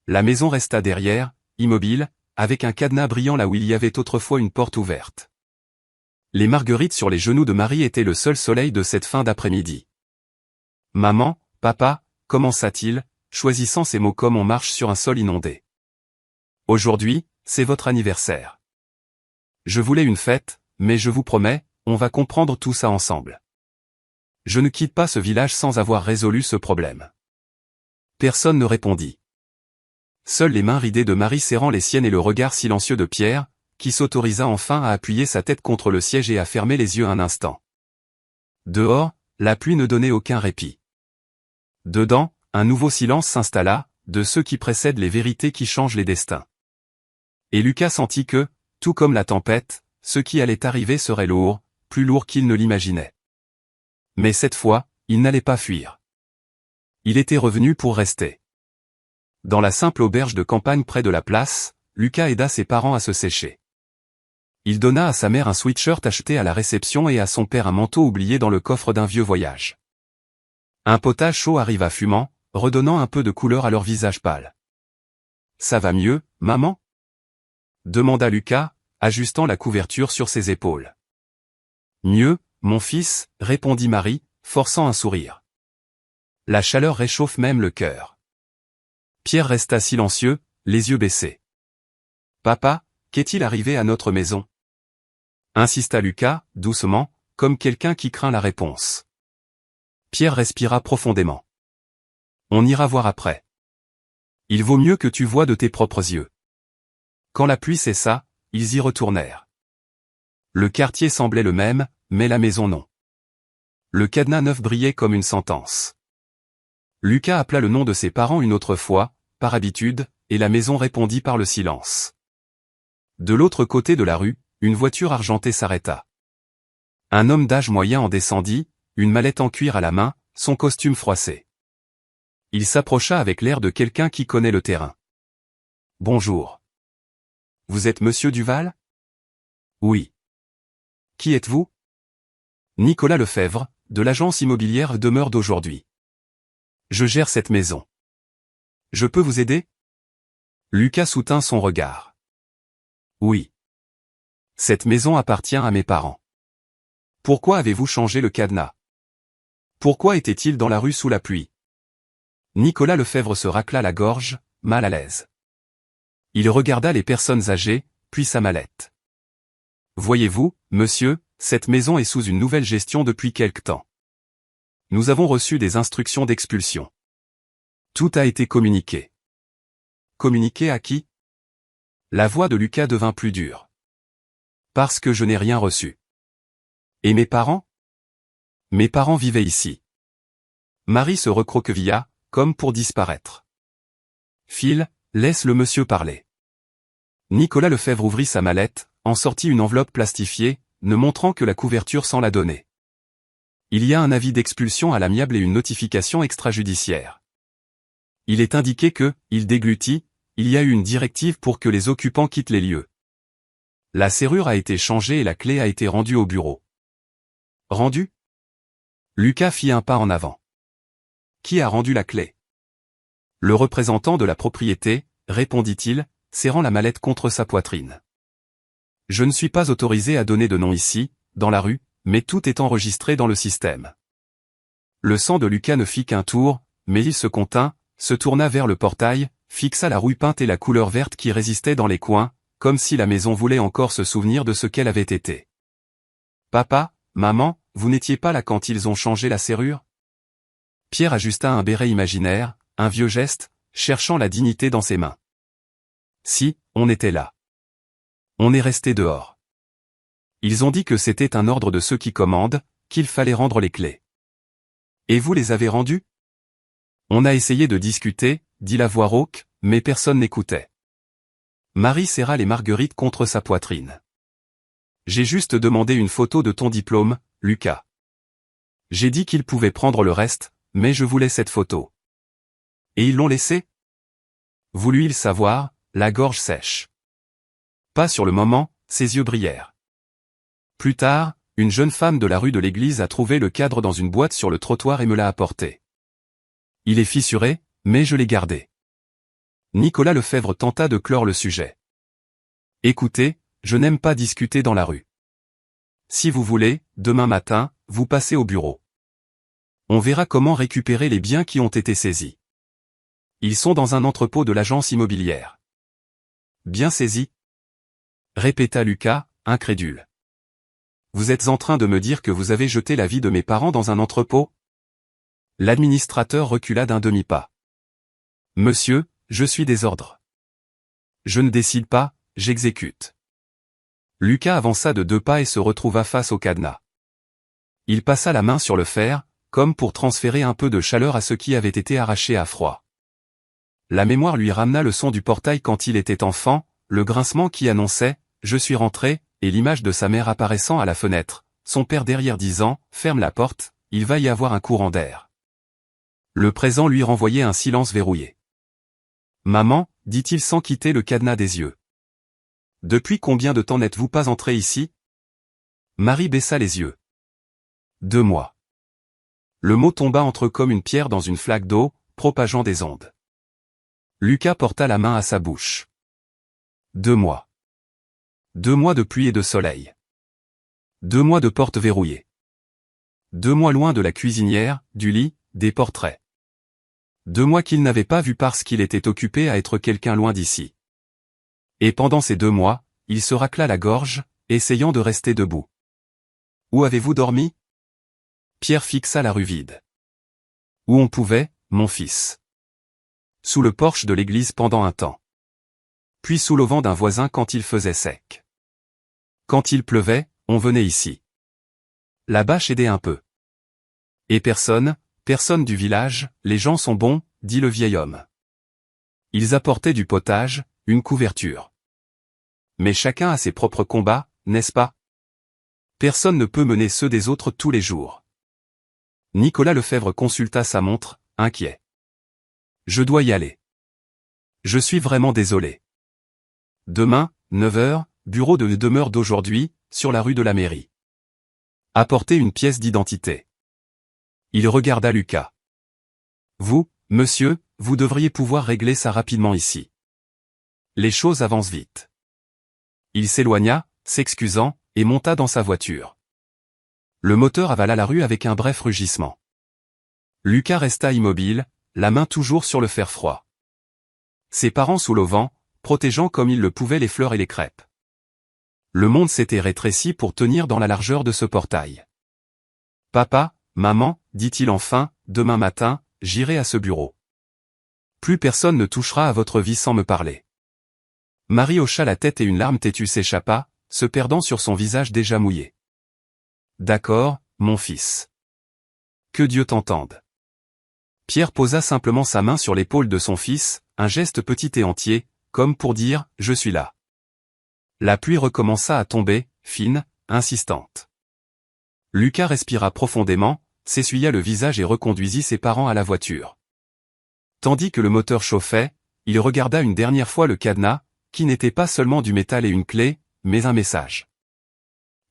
La maison resta derrière, immobile, avec un cadenas brillant là où il y avait autrefois une porte ouverte. Les marguerites sur les genoux de Marie étaient le seul soleil de cette fin d'après-midi. « Maman, papa » commença-t-il, choisissant ses mots comme on marche sur un sol inondé. « Aujourd'hui, c'est votre anniversaire. Je voulais une fête, mais je vous promets, on va comprendre tout ça ensemble. Je ne quitte pas ce village sans avoir résolu ce problème. » Personne ne répondit. Seules les mains ridées de Marie serrant les siennes et le regard silencieux de Pierre, qui s'autorisa enfin à appuyer sa tête contre le siège et à fermer les yeux un instant. Dehors, la pluie ne donnait aucun répit. Dedans, un nouveau silence s'installa, de ceux qui précèdent les vérités qui changent les destins. Et Lucas sentit que, tout comme la tempête, ce qui allait arriver serait lourd, plus lourd qu'il ne l'imaginait. Mais cette fois, il n'allait pas fuir. Il était revenu pour rester. Dans la simple auberge de campagne près de la place, Lucas aida ses parents à se sécher. Il donna à sa mère un sweatshirt acheté à la réception et à son père un manteau oublié dans le coffre d'un vieux voyage. Un potage chaud arriva fumant, redonnant un peu de couleur à leur visage pâle. « Ça va mieux, maman ?» demanda Lucas, ajustant la couverture sur ses épaules. « Mieux, mon fils, » répondit Marie, forçant un sourire. La chaleur réchauffe même le cœur. Pierre resta silencieux, les yeux baissés. « Papa, qu'est-il arrivé à notre maison ?» insista Lucas, doucement, comme quelqu'un qui craint la réponse. Pierre respira profondément. « On ira voir après. Il vaut mieux que tu voies de tes propres yeux. » Quand la pluie cessa, ils y retournèrent. Le quartier semblait le même, mais la maison non. Le cadenas neuf brillait comme une sentence. Lucas appela le nom de ses parents une autre fois, par habitude, et la maison répondit par le silence. De l'autre côté de la rue, une voiture argentée s'arrêta. Un homme d'âge moyen en descendit, une mallette en cuir à la main, son costume froissé. Il s'approcha avec l'air de quelqu'un qui connaît le terrain. « Bonjour. Vous êtes Monsieur Duval ? » ? « Oui. »« Qui êtes-vous ? » ? « Nicolas Lefebvre, de l'agence immobilière Demeure d'aujourd'hui. Je gère cette maison. Je peux vous aider ? » Lucas soutint son regard. « Oui. Cette maison appartient à mes parents. Pourquoi avez-vous changé le cadenas ? Pourquoi était-il dans la rue sous la pluie ? » Nicolas Lefebvre se racla la gorge, mal à l'aise. Il regarda les personnes âgées, puis sa mallette. « Voyez-vous, monsieur, cette maison est sous une nouvelle gestion depuis quelque temps. Nous avons reçu des instructions d'expulsion. Tout a été communiqué. » « Communiqué à qui ? » La voix de Lucas devint plus dure. « Parce que je n'ai rien reçu. »« Et mes parents ? » ?»« Mes parents vivaient ici. » Marie se recroquevilla, comme pour disparaître. « Phil, laisse le monsieur parler. » Nicolas Lefebvre ouvrit sa mallette, en sortit une enveloppe plastifiée, ne montrant que la couverture sans la donner. Il y a un avis d'expulsion à l'amiable et une notification extrajudiciaire. Il est indiqué que, il déglutit, il y a eu une directive pour que les occupants quittent les lieux. La serrure a été changée et la clé a été rendue au bureau. Rendue ? Lucas fit un pas en avant. Qui a rendu la clé ? Le représentant de la propriété, répondit-il, serrant la mallette contre sa poitrine. Je ne suis pas autorisé à donner de nom ici, dans la rue, mais tout est enregistré dans le système. Le sang de Lucas ne fit qu'un tour, mais il se contint, se tourna vers le portail, fixa la rouille peinte et la couleur verte qui résistait dans les coins, comme si la maison voulait encore se souvenir de ce qu'elle avait été. « Papa, maman, vous n'étiez pas là quand ils ont changé la serrure ?» Pierre ajusta un béret imaginaire, un vieux geste, cherchant la dignité dans ses mains. « Si, on était là. On est resté dehors. Ils ont dit que c'était un ordre de ceux qui commandent, qu'il fallait rendre les clés. Et vous les avez rendues ? On a essayé de discuter, dit la voix rauque, mais personne n'écoutait. Marie serra les marguerites contre sa poitrine. J'ai juste demandé une photo de ton diplôme, Lucas. J'ai dit qu'ils pouvaient prendre le reste, mais je voulais cette photo. Et ils l'ont laissée ? Voulut-il savoir, la gorge sèche. Pas sur le moment, ses yeux brillèrent. Plus tard, une jeune femme de la rue de l'église a trouvé le cadre dans une boîte sur le trottoir et me l'a apporté. Il est fissuré, mais je l'ai gardé. Nicolas Lefebvre tenta de clore le sujet. Écoutez, je n'aime pas discuter dans la rue. Si vous voulez, demain matin, vous passez au bureau. On verra comment récupérer les biens qui ont été saisis. Ils sont dans un entrepôt de l'agence immobilière. Bien saisis? Répéta Lucas, incrédule. Vous êtes en train de me dire que vous avez jeté la vie de mes parents dans un entrepôt? L'administrateur recula d'un demi-pas. Monsieur, je suis des ordres. Je ne décide pas, j'exécute. Lucas avança de 2 pas et se retrouva face au cadenas. Il passa la main sur le fer, comme pour transférer un peu de chaleur à ce qui avait été arraché à froid. La mémoire lui ramena le son du portail quand il était enfant, le grincement qui annonçait « Je suis rentré » et l'image de sa mère apparaissant à la fenêtre, son père derrière disant « Ferme la porte, il va y avoir un courant d'air ». Le présent lui renvoyait un silence verrouillé. « Maman » dit-il sans quitter le cadenas des yeux. « Depuis combien de temps n'êtes-vous pas entré ici ?» Marie baissa les yeux. 2 mois. Le mot tomba entre comme une pierre dans une flaque d'eau, propageant des ondes. Lucas porta la main à sa bouche. 2 mois. 2 mois de pluie et de soleil. 2 mois de portes verrouillées. 2 mois loin de la cuisinière, du lit, des portraits. 2 mois qu'il n'avait pas vu parce qu'il était occupé à être quelqu'un loin d'ici. Et pendant ces 2 mois, il se racla la gorge, essayant de rester debout. Où avez-vous dormi? Pierre fixa la rue vide. Où on pouvait, mon fils. Sous le porche de l'église pendant un temps. Puis sous l'auvent d'un voisin quand il faisait sec. Quand il pleuvait, on venait ici. La bâche aidait un peu. Et personne du village, les gens sont bons, dit le vieil homme. Ils apportaient du potage, une couverture. Mais chacun a ses propres combats, n'est-ce pas? Personne ne peut mener ceux des autres tous les jours. Nicolas Lefebvre consulta sa montre, inquiet. Je dois y aller. Je suis vraiment désolé. Demain, 9 h, bureau de demeure d'aujourd'hui, sur la rue de la mairie. Apportez une pièce d'identité. Il regarda Lucas. Vous, monsieur, vous devriez pouvoir régler ça rapidement ici. Les choses avancent vite. Il s'éloigna, s'excusant, et monta dans sa voiture. Le moteur avala la rue avec un bref rugissement. Lucas resta immobile, la main toujours sur le fer froid. Ses parents sous l'auvent, protégeant comme ils le pouvaient les fleurs et les crêpes. Le monde s'était rétréci pour tenir dans la largeur de ce portail. Papa, maman, dit-il enfin, demain matin, j'irai à ce bureau. Plus personne ne touchera à votre vie sans me parler. Marie hocha la tête et une larme têtue s'échappa, se perdant sur son visage déjà mouillé. D'accord, mon fils. Que Dieu t'entende. Pierre posa simplement sa main sur l'épaule de son fils, un geste petit et entier, comme pour dire « Je suis là ». La pluie recommença à tomber, fine, insistante. Lucas respira profondément, s'essuya le visage et reconduisit ses parents à la voiture. Tandis que le moteur chauffait, il regarda une dernière fois le cadenas, qui n'était pas seulement du métal et une clé, mais un message.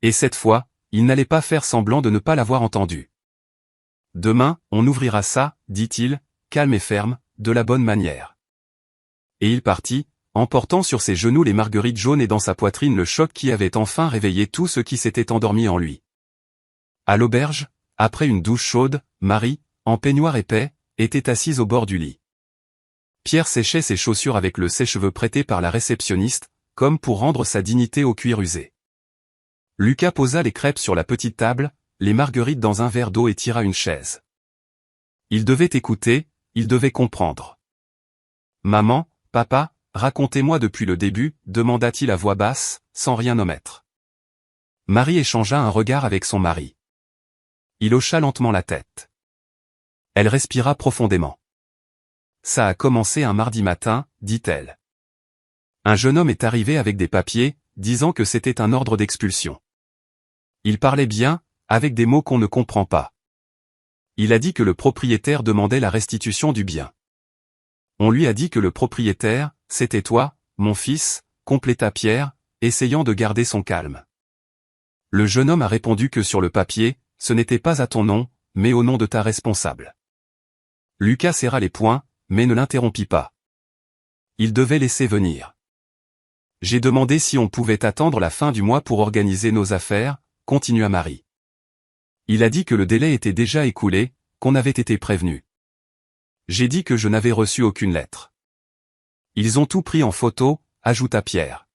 Et cette fois, il n'allait pas faire semblant de ne pas l'avoir entendu. Demain, on ouvrira ça, dit-il, calme et ferme, de la bonne manière. Et il partit, emportant sur ses genoux les marguerites jaunes et dans sa poitrine le choc qui avait enfin réveillé tout ce qui s'était endormi en lui. À l'auberge, après une douche chaude, Marie, en peignoir épais, était assise au bord du lit. Pierre séchait ses chaussures avec le sèche-cheveux prêté par la réceptionniste, comme pour rendre sa dignité au cuir usé. Lucas posa les crêpes sur la petite table, les marguerites dans un verre d'eau et tira une chaise. Il devait écouter, il devait comprendre. « Maman, papa, racontez-moi depuis le début, demanda-t-il à voix basse, sans rien omettre. Marie échangea un regard avec son mari. Il hocha lentement la tête. Elle respira profondément. Ça a commencé un mardi matin, dit-elle. Un jeune homme est arrivé avec des papiers, disant que c'était un ordre d'expulsion. Il parlait bien, avec des mots qu'on ne comprend pas. Il a dit que le propriétaire demandait la restitution du bien. On lui a dit que le propriétaire, c'était toi, mon fils, compléta Pierre, essayant de garder son calme. Le jeune homme a répondu que sur le papier, ce n'était pas à ton nom, mais au nom de ta responsable. Lucas serra les poings, mais ne l'interrompit pas. Il devait laisser venir. J'ai demandé si on pouvait attendre la fin du mois pour organiser nos affaires, continua Marie. Il a dit que le délai était déjà écoulé, qu'on avait été prévenu. J'ai dit que je n'avais reçu aucune lettre. Ils ont tout pris en photo, ajouta Pierre.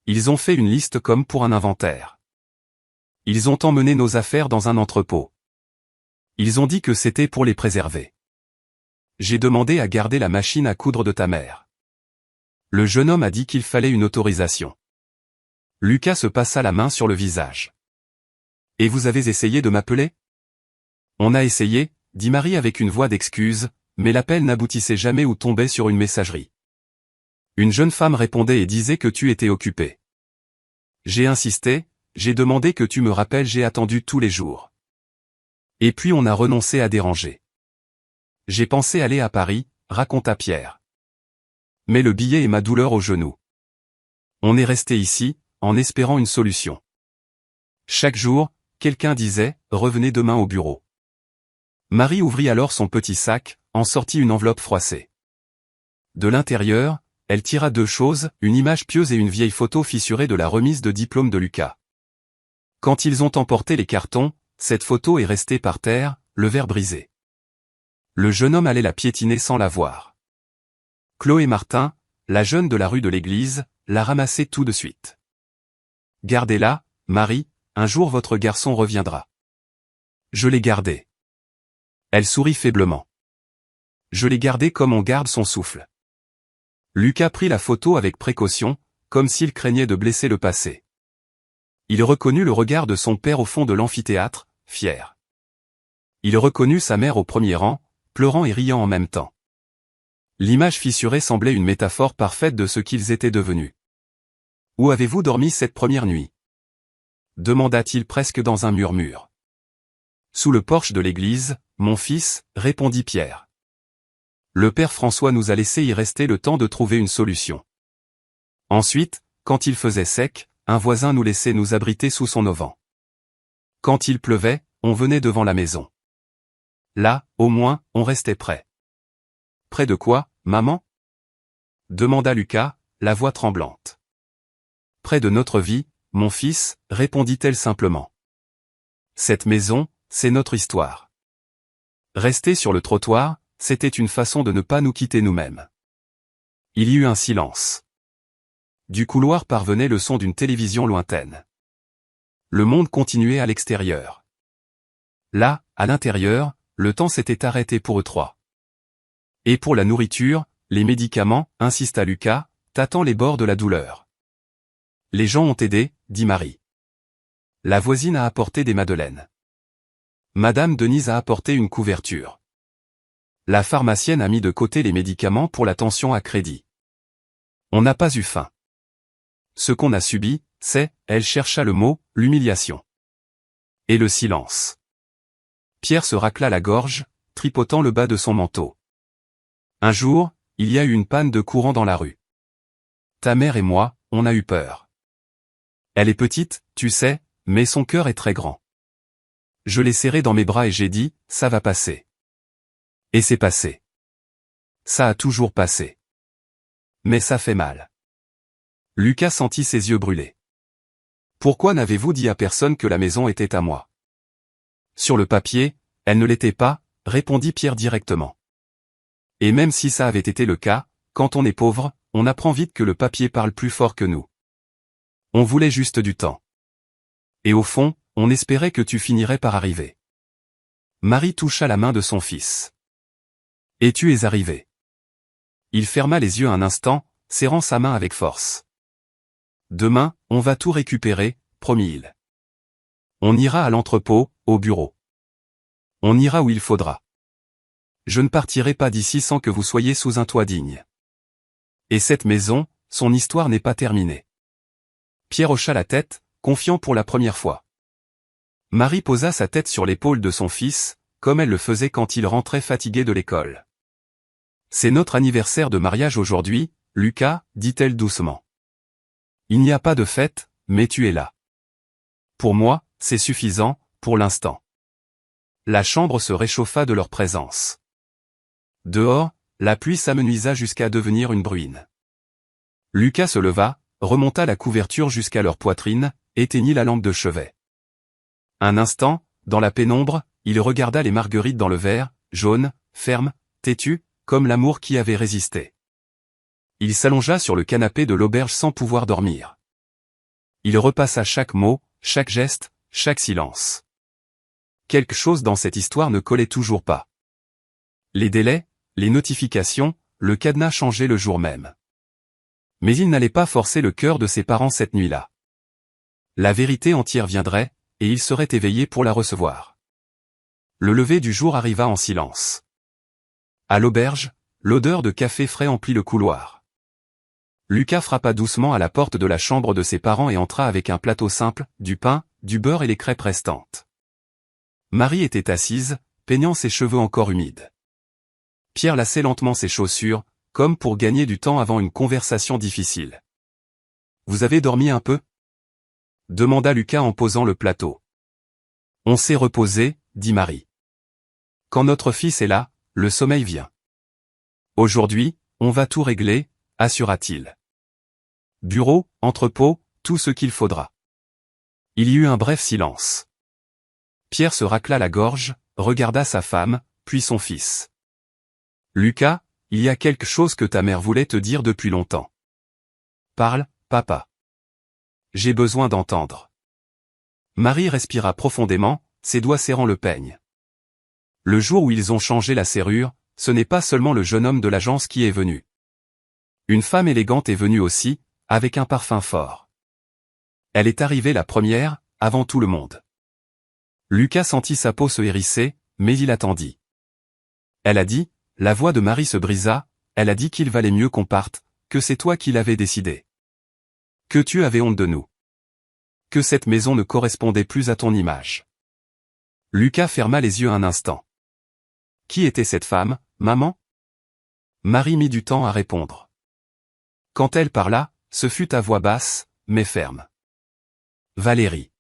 Ils ont fait une liste comme pour un inventaire. Ils ont emmené nos affaires dans un entrepôt. Ils ont dit que c'était pour les préserver. J'ai demandé à garder la machine à coudre de ta mère. Le jeune homme a dit qu'il fallait une autorisation. Lucas se passa la main sur le visage. Et vous avez essayé de m'appeler? On a essayé, dit Marie avec une voix d'excuse, mais l'appel n'aboutissait jamais ou tombait sur une messagerie. Une jeune femme répondait et disait que tu étais occupé. J'ai insisté, j'ai demandé que tu me rappelles, j'ai attendu tous les jours. Et puis on a renoncé à déranger. J'ai pensé aller à Paris, raconta Pierre. Mais le billet et ma douleur au genou. On est resté ici, en espérant une solution. Chaque jour, quelqu'un disait, revenez demain au bureau. Marie ouvrit alors son petit sac, en sortit une enveloppe froissée. De l'intérieur, elle tira deux choses, une image pieuse et une vieille photo fissurée de la remise de diplôme de Lucas. Quand ils ont emporté les cartons, cette photo est restée par terre, le verre brisé. Le jeune homme allait la piétiner sans la voir. Chloé Martin, la jeune de la rue de l'église, l'a ramassée tout de suite. Gardez-la, Marie, un jour votre garçon reviendra. Je l'ai gardée. Elle sourit faiblement. Je l'ai gardée comme on garde son souffle. Lucas prit la photo avec précaution, comme s'il craignait de blesser le passé. Il reconnut le regard de son père au fond de l'amphithéâtre, fier. Il reconnut sa mère au premier rang, pleurant et riant en même temps. L'image fissurée semblait une métaphore parfaite de ce qu'ils étaient devenus. « Où avez-vous dormi cette première nuit » demanda-t-il presque dans un murmure. « Sous le porche de l'église, mon fils, répondit Pierre. Le père François nous a laissé y rester le temps de trouver une solution. Ensuite, quand il faisait sec, un voisin nous laissait nous abriter sous son auvent. Quand il pleuvait, on venait devant la maison. Là, au moins, on restait près. Près de quoi, maman? Demanda Lucas, la voix tremblante. Près de notre vie, mon fils, répondit-elle simplement. Cette maison, c'est notre histoire. Rester sur le trottoir, c'était une façon de ne pas nous quitter nous-mêmes. Il y eut un silence. Du couloir parvenait le son d'une télévision lointaine. Le monde continuait à l'extérieur. Là, à l'intérieur, le temps s'était arrêté pour eux trois. Et pour la nourriture, les médicaments, insista Lucas, tâtant les bords de la douleur. Les gens ont aidé, dit Marie. La voisine a apporté des madeleines. Madame Denise a apporté une couverture. La pharmacienne a mis de côté les médicaments pour la tension à crédit. On n'a pas eu faim. Ce qu'on a subi, c'est, elle chercha le mot, l'humiliation. Et le silence. Pierre se racla la gorge, tripotant le bas de son manteau. Un jour, il y a eu une panne de courant dans la rue. Ta mère et moi, on a eu peur. Elle est petite, tu sais, mais son cœur est très grand. Je l'ai serrée dans mes bras et j'ai dit, ça va passer. Et c'est passé. Ça a toujours passé. Mais ça fait mal. Lucas sentit ses yeux brûler. Pourquoi n'avez-vous dit à personne que la maison était à moi? Sur le papier, elle ne l'était pas, répondit Pierre directement. Et même si ça avait été le cas, quand on est pauvre, on apprend vite que le papier parle plus fort que nous. On voulait juste du temps. Et au fond, on espérait que tu finirais par arriver. Marie toucha la main de son fils. Et tu es arrivé. Il ferma les yeux un instant, serrant sa main avec force. Demain, on va tout récupérer, promit-il. On ira à l'entrepôt, au bureau. On ira où il faudra. Je ne partirai pas d'ici sans que vous soyez sous un toit digne. Et cette maison, son histoire n'est pas terminée. Pierre hocha la tête, confiant pour la première fois. Marie posa sa tête sur l'épaule de son fils, comme elle le faisait quand il rentrait fatigué de l'école. C'est notre anniversaire de mariage aujourd'hui, Lucas, dit-elle doucement. Il n'y a pas de fête, mais tu es là. Pour moi, c'est suffisant, pour l'instant. La chambre se réchauffa de leur présence. Dehors, la pluie s'amenuisa jusqu'à devenir une bruine. Lucas se leva, remonta la couverture jusqu'à leur poitrine, éteignit la lampe de chevet. Un instant, dans la pénombre, il regarda les marguerites dans le verre, jaunes, fermes, têtues, comme l'amour qui avait résisté. Il s'allongea sur le canapé de l'auberge sans pouvoir dormir. Il repassa chaque mot, chaque geste, chaque silence. Quelque chose dans cette histoire ne collait toujours pas. Les délais, les notifications, le cadenas changeaient le jour même. Mais il n'allait pas forcer le cœur de ses parents cette nuit-là. La vérité entière viendrait, et il serait éveillé pour la recevoir. Le lever du jour arriva en silence. À l'auberge, l'odeur de café frais emplit le couloir. Lucas frappa doucement à la porte de la chambre de ses parents et entra avec un plateau simple, du pain, du beurre et les crêpes restantes. Marie était assise, peignant ses cheveux encore humides. Pierre lassait lentement ses chaussures, comme pour gagner du temps avant une conversation difficile. « Vous avez dormi un peu ?» demanda Lucas en posant le plateau. « On s'est reposé, » dit Marie. « Quand notre fils est là, le sommeil vient. Aujourd'hui, on va tout régler, » assura-t-il. « Bureau, entrepôt, tout ce qu'il faudra. » Il y eut un bref silence. Pierre se racla la gorge, regarda sa femme, puis son fils. « Lucas, il y a quelque chose que ta mère voulait te dire depuis longtemps. Parle, papa. J'ai besoin d'entendre. » Marie respira profondément, ses doigts serrant le peigne. Le jour où ils ont changé la serrure, ce n'est pas seulement le jeune homme de l'agence qui est venu. Une femme élégante est venue aussi, avec un parfum fort. Elle est arrivée la première, avant tout le monde. Lucas sentit sa peau se hérisser, mais il attendit. Elle a dit, la voix de Marie se brisa, elle a dit qu'il valait mieux qu'on parte, que c'est toi qui l'avais décidé. Que tu avais honte de nous. Que cette maison ne correspondait plus à ton image. Lucas ferma les yeux un instant. Qui était cette femme, maman? Marie mit du temps à répondre. Quand elle parla, ce fut à voix basse, mais ferme. Valérie.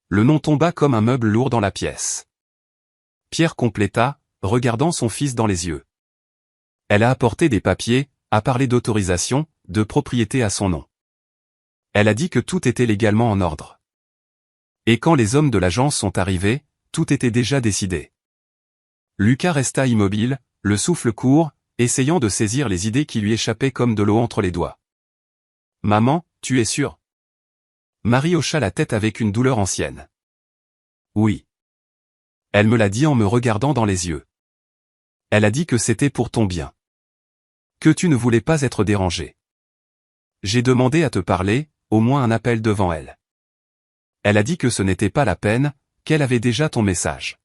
Le nom tomba comme un meuble lourd dans la pièce. Pierre compléta, regardant son fils dans les yeux. Elle a apporté des papiers, a parlé d'autorisation, de propriété à son nom. Elle a dit que tout était légalement en ordre. Et quand les hommes de l'agence sont arrivés, tout était déjà décidé. Lucas resta immobile, le souffle court, essayant de saisir les idées qui lui échappaient comme de l'eau entre les doigts. « Maman, tu es sûre ?» Marie hocha la tête avec une douleur ancienne. « Oui. Elle me l'a dit en me regardant dans les yeux. Elle a dit que c'était pour ton bien. Que tu ne voulais pas être dérangé. J'ai demandé à te parler, au moins un appel devant elle. Elle a dit que ce n'était pas la peine, qu'elle avait déjà ton message. »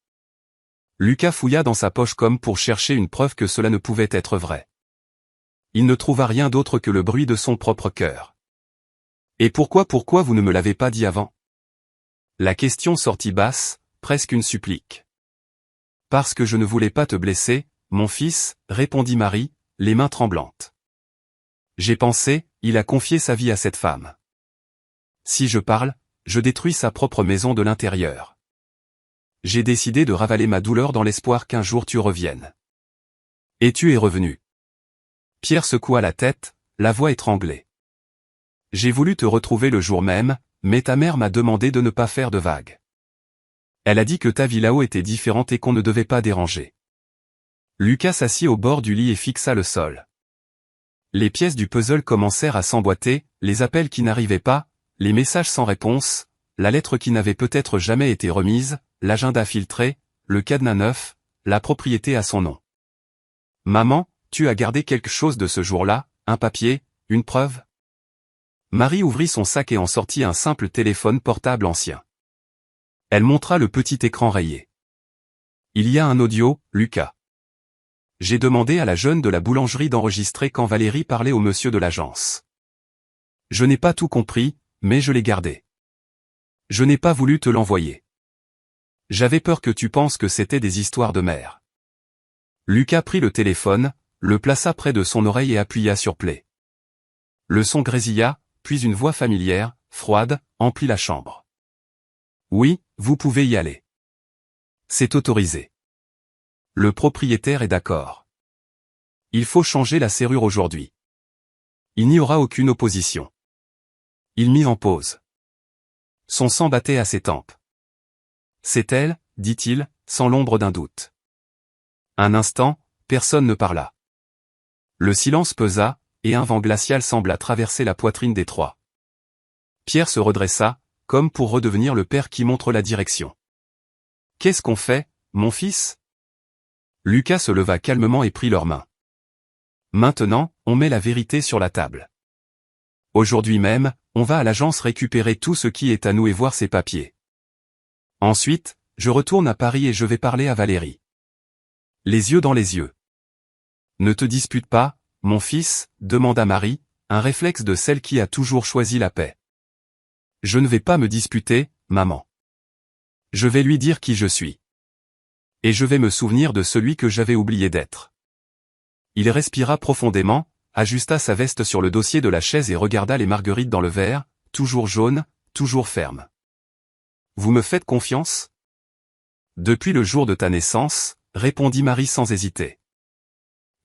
Lucas fouilla dans sa poche comme pour chercher une preuve que cela ne pouvait être vrai. Il ne trouva rien d'autre que le bruit de son propre cœur. « Et pourquoi vous ne me l'avez pas dit avant ?» La question sortit basse, presque une supplique. « Parce que je ne voulais pas te blesser, mon fils, » répondit Marie, les mains tremblantes. « J'ai pensé, il a confié sa vie à cette femme. Si je parle, je détruis sa propre maison de l'intérieur. J'ai décidé de ravaler ma douleur dans l'espoir qu'un jour tu reviennes. Et tu es revenu. » Pierre secoua la tête, la voix étranglée. « J'ai voulu te retrouver le jour même, mais ta mère m'a demandé de ne pas faire de vagues. Elle a dit que ta vie là-haut était différente et qu'on ne devait pas déranger. » Lucas s'assit au bord du lit et fixa le sol. Les pièces du puzzle commencèrent à s'emboîter, les appels qui n'arrivaient pas, les messages sans réponse, la lettre qui n'avait peut-être jamais été remise, l'agenda filtré, le cadenas neuf, la propriété à son nom. « Maman, tu as gardé quelque chose de ce jour-là, un papier, une preuve ?» Marie ouvrit son sac et en sortit un simple téléphone portable ancien. Elle montra le petit écran rayé. « Il y a un audio, Lucas. J'ai demandé à la jeune de la boulangerie d'enregistrer quand Valérie parlait au monsieur de l'agence. Je n'ai pas tout compris, mais je l'ai gardé. Je n'ai pas voulu te l'envoyer. J'avais peur que tu penses que c'était des histoires de mère. » Lucas prit le téléphone, le plaça près de son oreille et appuya sur play. Le son grésilla, puis une voix familière, froide, emplit la chambre. « Oui, vous pouvez y aller. C'est autorisé. Le propriétaire est d'accord. Il faut changer la serrure aujourd'hui. Il n'y aura aucune opposition. Il mit en pause. Son sang battait à ses tempes. C'est elle, dit-il, sans l'ombre d'un doute. Un instant, personne ne parla. Le silence pesa, et un vent glacial sembla traverser la poitrine des trois. Pierre se redressa, comme pour redevenir le père qui montre la direction. « Qu'est-ce qu'on fait, mon fils ?» Lucas se leva calmement et prit leurs mains. « Maintenant, on met la vérité sur la table. Aujourd'hui même, on va à l'agence récupérer tout ce qui est à nous et voir ses papiers. Ensuite, je retourne à Paris et je vais parler à Valérie. Les yeux dans les yeux. Ne te dispute pas, mon fils, demanda Marie, un réflexe de celle qui a toujours choisi la paix. Je ne vais pas me disputer, maman. Je vais lui dire qui je suis. Et je vais me souvenir de celui que j'avais oublié d'être. Il respira profondément, ajusta sa veste sur le dossier de la chaise et regarda les marguerites dans le verre, toujours jaunes, toujours fermes. Vous me faites confiance ? Depuis le jour de ta naissance, répondit Marie sans hésiter.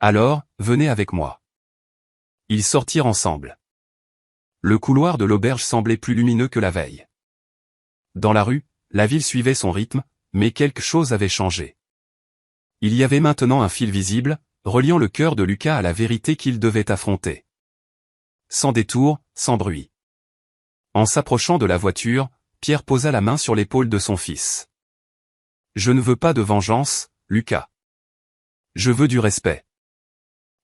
Alors, venez avec moi. Ils sortirent ensemble. Le couloir de l'auberge semblait plus lumineux que la veille. Dans la rue, la ville suivait son rythme, mais quelque chose avait changé. Il y avait maintenant un fil visible, reliant le cœur de Lucas à la vérité qu'il devait affronter. Sans détour, sans bruit. En s'approchant de la voiture, Pierre posa la main sur l'épaule de son fils. « Je ne veux pas de vengeance, Lucas. Je veux du respect.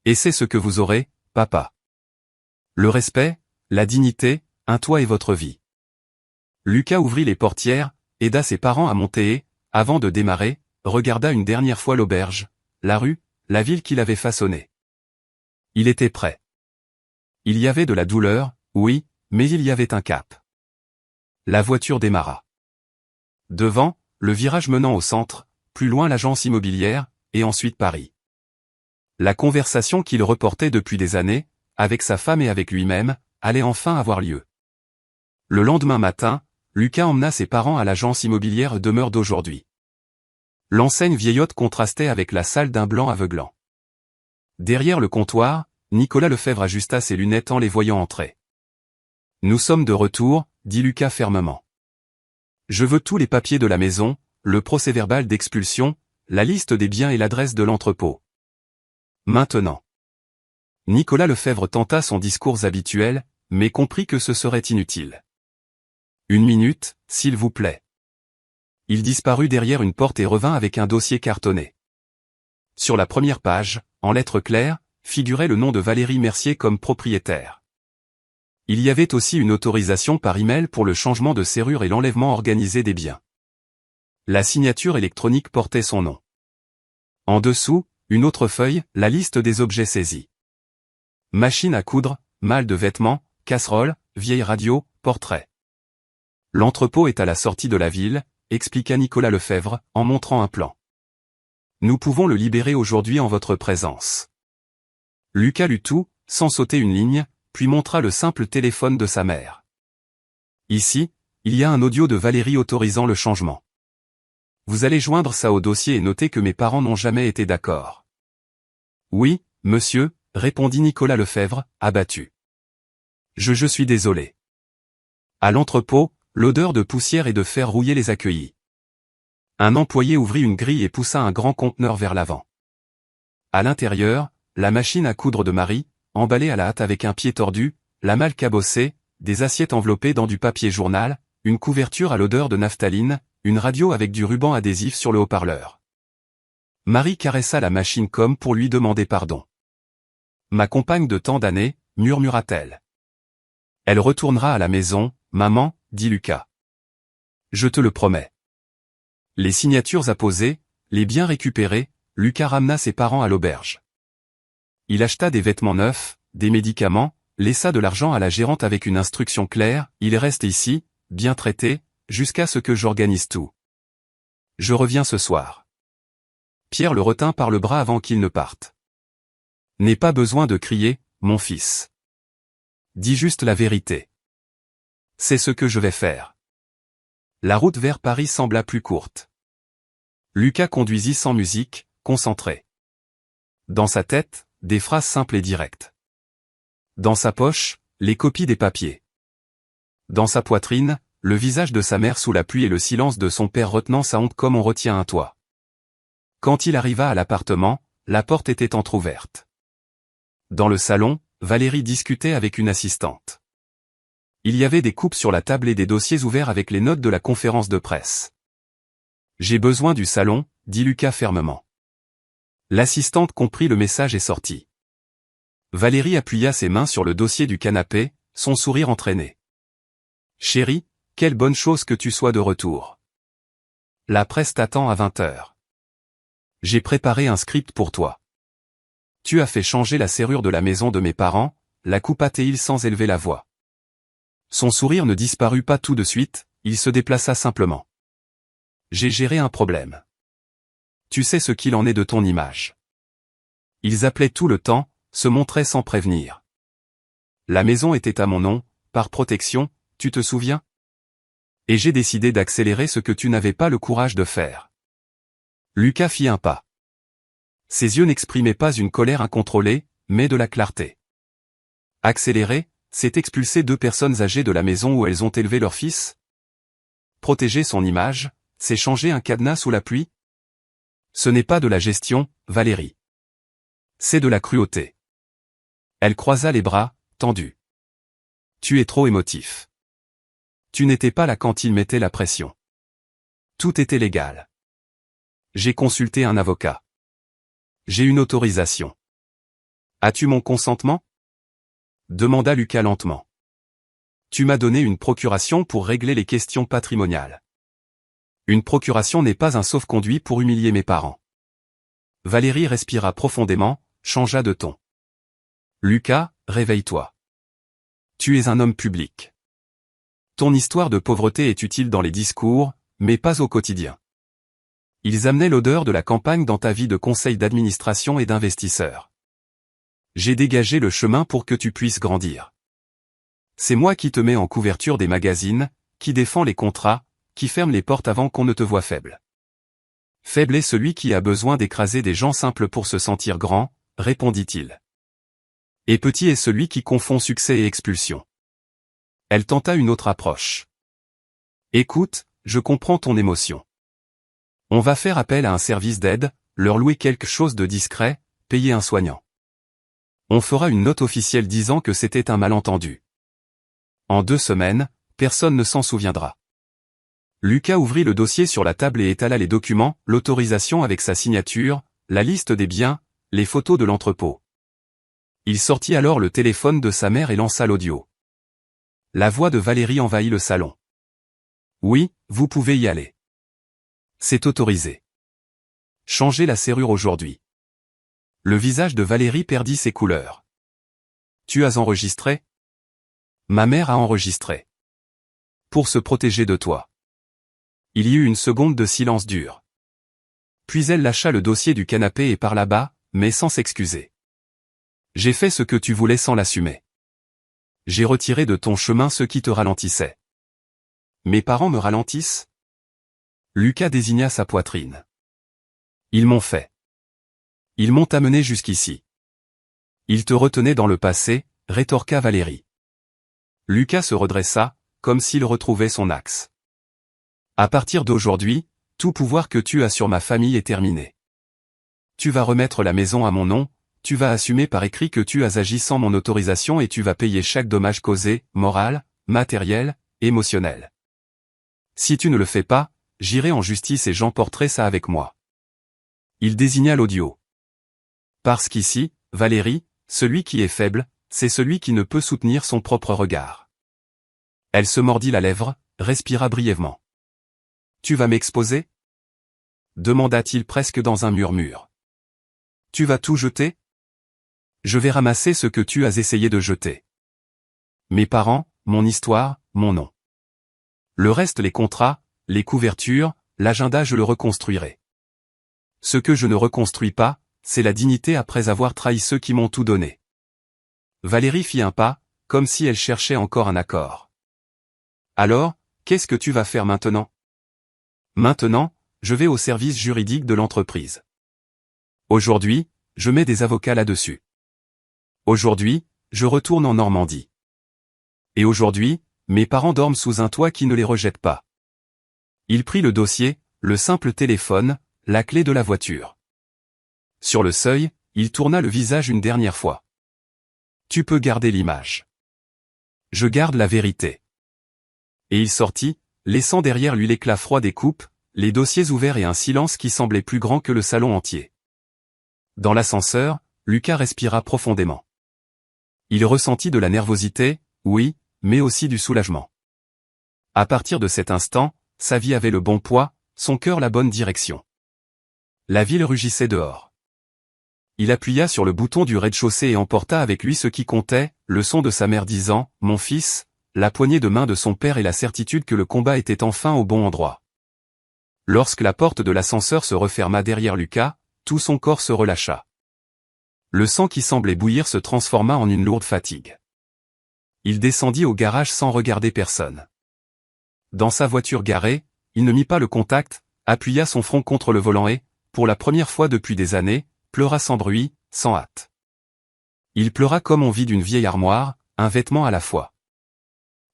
Et c'est ce que vous aurez, papa. Le respect, la dignité, un toit et votre vie. » Lucas ouvrit les portières, aida ses parents à monter et, avant de démarrer, regarda une dernière fois l'auberge, la rue, la ville qu'il avait façonnée. Il était prêt. Il y avait de la douleur, oui, mais il y avait un cap. La voiture démarra. Devant, le virage menant au centre, plus loin l'agence immobilière, et ensuite Paris. La conversation qu'il reportait depuis des années, avec sa femme et avec lui-même, allait enfin avoir lieu. Le lendemain matin, Lucas emmena ses parents à l'agence immobilière Demeure d'aujourd'hui. L'enseigne vieillotte contrastait avec la salle d'un blanc aveuglant. Derrière le comptoir, Nicolas Lefebvre ajusta ses lunettes en les voyant entrer. « Nous sommes de retour, » dit Lucas fermement. « Je veux tous les papiers de la maison, le procès-verbal d'expulsion, la liste des biens et l'adresse de l'entrepôt. Maintenant. » Nicolas Lefebvre tenta son discours habituel, mais comprit que ce serait inutile. « Une minute, s'il vous plaît. » Il disparut derrière une porte et revint avec un dossier cartonné. Sur la première page, en lettres claires, figurait le nom de Valérie Mercier comme propriétaire. Il y avait aussi une autorisation par email pour le changement de serrure et l'enlèvement organisé des biens. La signature électronique portait son nom. En dessous, une autre feuille, la liste des objets saisis. Machine à coudre, malle de vêtements, casserole, vieille radio, portrait. L'entrepôt est à la sortie de la ville, expliqua Nicolas Lefebvre, en montrant un plan. Nous pouvons le libérer aujourd'hui en votre présence. Lucas lut tout, sans sauter une ligne, puis montra le simple téléphone de sa mère. Ici, il y a un audio de Valérie autorisant le changement. Vous allez joindre ça au dossier et noter que mes parents n'ont jamais été d'accord. Oui, monsieur, répondit Nicolas Lefebvre, abattu. Je suis désolé. À l'entrepôt, l'odeur de poussière et de fer rouillé les accueillit. Un employé ouvrit une grille et poussa un grand conteneur vers l'avant. À l'intérieur, la machine à coudre de Marie, emballée à la hâte avec un pied tordu, la malle cabossée, des assiettes enveloppées dans du papier journal, une couverture à l'odeur de naphtaline, une radio avec du ruban adhésif sur le haut-parleur. Marie caressa la machine comme pour lui demander pardon. « Ma compagne de tant d'années, murmura-t-elle. Elle retournera à la maison, maman, dit Lucas. Je te le promets. Les signatures apposées, les biens récupérés, Lucas ramena ses parents à l'auberge. Il acheta des vêtements neufs, des médicaments, laissa de l'argent à la gérante avec une instruction claire, il reste ici, bien traité, jusqu'à ce que j'organise tout. Je reviens ce soir. Pierre le retint par le bras avant qu'il ne parte. N'aie pas besoin de crier, mon fils. Dis juste la vérité. C'est ce que je vais faire. La route vers Paris sembla plus courte. Lucas conduisit sans musique, concentré. Dans sa tête, des phrases simples et directes. Dans sa poche, les copies des papiers. Dans sa poitrine, le visage de sa mère sous la pluie et le silence de son père retenant sa honte comme on retient un toit. Quand il arriva à l'appartement, la porte était entr'ouverte. Dans le salon, Valérie discutait avec une assistante. Il y avait des coupes sur la table et des dossiers ouverts avec les notes de la conférence de presse. « J'ai besoin du salon », dit Lucas fermement. L'assistante comprit le message et sortit. Valérie appuya ses mains sur le dossier du canapé, son sourire entraîné. « Chérie, quelle bonne chose que tu sois de retour. La presse t'attend à 20h. J'ai préparé un script pour toi. Tu as fait changer la serrure de la maison de mes parents, la coupa-t-il sans élever la voix. Son sourire ne disparut pas tout de suite, il se déplaça simplement. J'ai géré un problème. Tu sais ce qu'il en est de ton image. Ils appelaient tout le temps, se montraient sans prévenir. La maison était à mon nom, par protection, tu te souviens? Et j'ai décidé d'accélérer ce que tu n'avais pas le courage de faire. Lucas fit un pas. Ses yeux n'exprimaient pas une colère incontrôlée, mais de la clarté. Accélérer, c'est expulser 2 personnes âgées de la maison où elles ont élevé leur fils? Protéger son image, c'est changer un cadenas sous la pluie? Ce n'est pas de la gestion, Valérie. C'est de la cruauté. Elle croisa les bras, tendus. Tu es trop émotif. Tu n'étais pas là quand il mettait la pression. Tout était légal. J'ai consulté un avocat. J'ai une autorisation. As-tu mon consentement? Demanda Lucas lentement. Tu m'as donné une procuration pour régler les questions patrimoniales. Une procuration n'est pas un sauf-conduit pour humilier mes parents. Valérie respira profondément, changea de ton. Lucas, réveille-toi. Tu es un homme public. Ton histoire de pauvreté est utile dans les discours, mais pas au quotidien. Ils amenaient l'odeur de la campagne dans ta vie de conseil d'administration et d'investisseur. J'ai dégagé le chemin pour que tu puisses grandir. C'est moi qui te mets en couverture des magazines, qui défend les contrats, qui ferme les portes avant qu'on ne te voie faible. Faible est celui qui a besoin d'écraser des gens simples pour se sentir grand, répondit-il. Et petit est celui qui confond succès et expulsion. Elle tenta une autre approche. Écoute, je comprends ton émotion. On va faire appel à un service d'aide, leur louer quelque chose de discret, payer un soignant. On fera une note officielle disant que c'était un malentendu. En 2 semaines, personne ne s'en souviendra. Lucas ouvrit le dossier sur la table et étala les documents, l'autorisation avec sa signature, la liste des biens, les photos de l'entrepôt. Il sortit alors le téléphone de sa mère et lança l'audio. La voix de Valérie envahit le salon. Oui, vous pouvez y aller. C'est autorisé. Changez la serrure aujourd'hui. Le visage de Valérie perdit ses couleurs. Tu as enregistré? Ma mère a enregistré. Pour se protéger de toi. Il y eut une seconde de silence dur. Puis elle lâcha le dossier du canapé et parla bas, mais sans s'excuser. J'ai fait ce que tu voulais sans l'assumer. J'ai retiré de ton chemin ce qui te ralentissait. Mes parents me ralentissent? Lucas désigna sa poitrine. Ils m'ont fait. Ils m'ont amené jusqu'ici. Ils te retenaient dans le passé, rétorqua Valérie. Lucas se redressa, comme s'il retrouvait son axe. À partir d'aujourd'hui, tout pouvoir que tu as sur ma famille est terminé. Tu vas remettre la maison à mon nom, tu vas assumer par écrit que tu as agi sans mon autorisation et tu vas payer chaque dommage causé, moral, matériel, émotionnel. Si tu ne le fais pas, j'irai en justice et j'emporterai ça avec moi. Il désigna l'audio. Parce qu'ici, Valérie, celui qui est faible, c'est celui qui ne peut soutenir son propre regard. Elle se mordit la lèvre, respira brièvement. Tu vas m'exposer? Demanda-t-il presque dans un murmure. Tu vas tout jeter? Je vais ramasser ce que tu as essayé de jeter. Mes parents, mon histoire, mon nom. Le reste, les contrats, les couvertures, l'agenda, je le reconstruirai. Ce que je ne reconstruis pas, c'est la dignité après avoir trahi ceux qui m'ont tout donné. Valérie fit un pas, comme si elle cherchait encore un accord. Alors, qu'est-ce que tu vas faire maintenant? Maintenant, je vais au service juridique de l'entreprise. Aujourd'hui, je mets des avocats là-dessus. Aujourd'hui, je retourne en Normandie. Et aujourd'hui, mes parents dorment sous un toit qui ne les rejette pas. Il prit le dossier, le simple téléphone, la clé de la voiture. Sur le seuil, il tourna le visage une dernière fois. Tu peux garder l'image. Je garde la vérité. Et il sortit, laissant derrière lui l'éclat froid des coupes, les dossiers ouverts et un silence qui semblait plus grand que le salon entier. Dans l'ascenseur, Lucas respira profondément. Il ressentit de la nervosité, oui, mais aussi du soulagement. À partir de cet instant, sa vie avait le bon poids, son cœur la bonne direction. La ville rugissait dehors. Il appuya sur le bouton du rez-de-chaussée et emporta avec lui ce qui comptait, le son de sa mère disant « Mon fils », la poignée de main de son père et la certitude que le combat était enfin au bon endroit. Lorsque la porte de l'ascenseur se referma derrière Lucas, tout son corps se relâcha. Le sang qui semblait bouillir se transforma en une lourde fatigue. Il descendit au garage sans regarder personne. Dans sa voiture garée, il ne mit pas le contact, appuya son front contre le volant et, pour la première fois depuis des années, pleura sans bruit, sans hâte. Il pleura comme on vide une vieille armoire, un vêtement à la fois.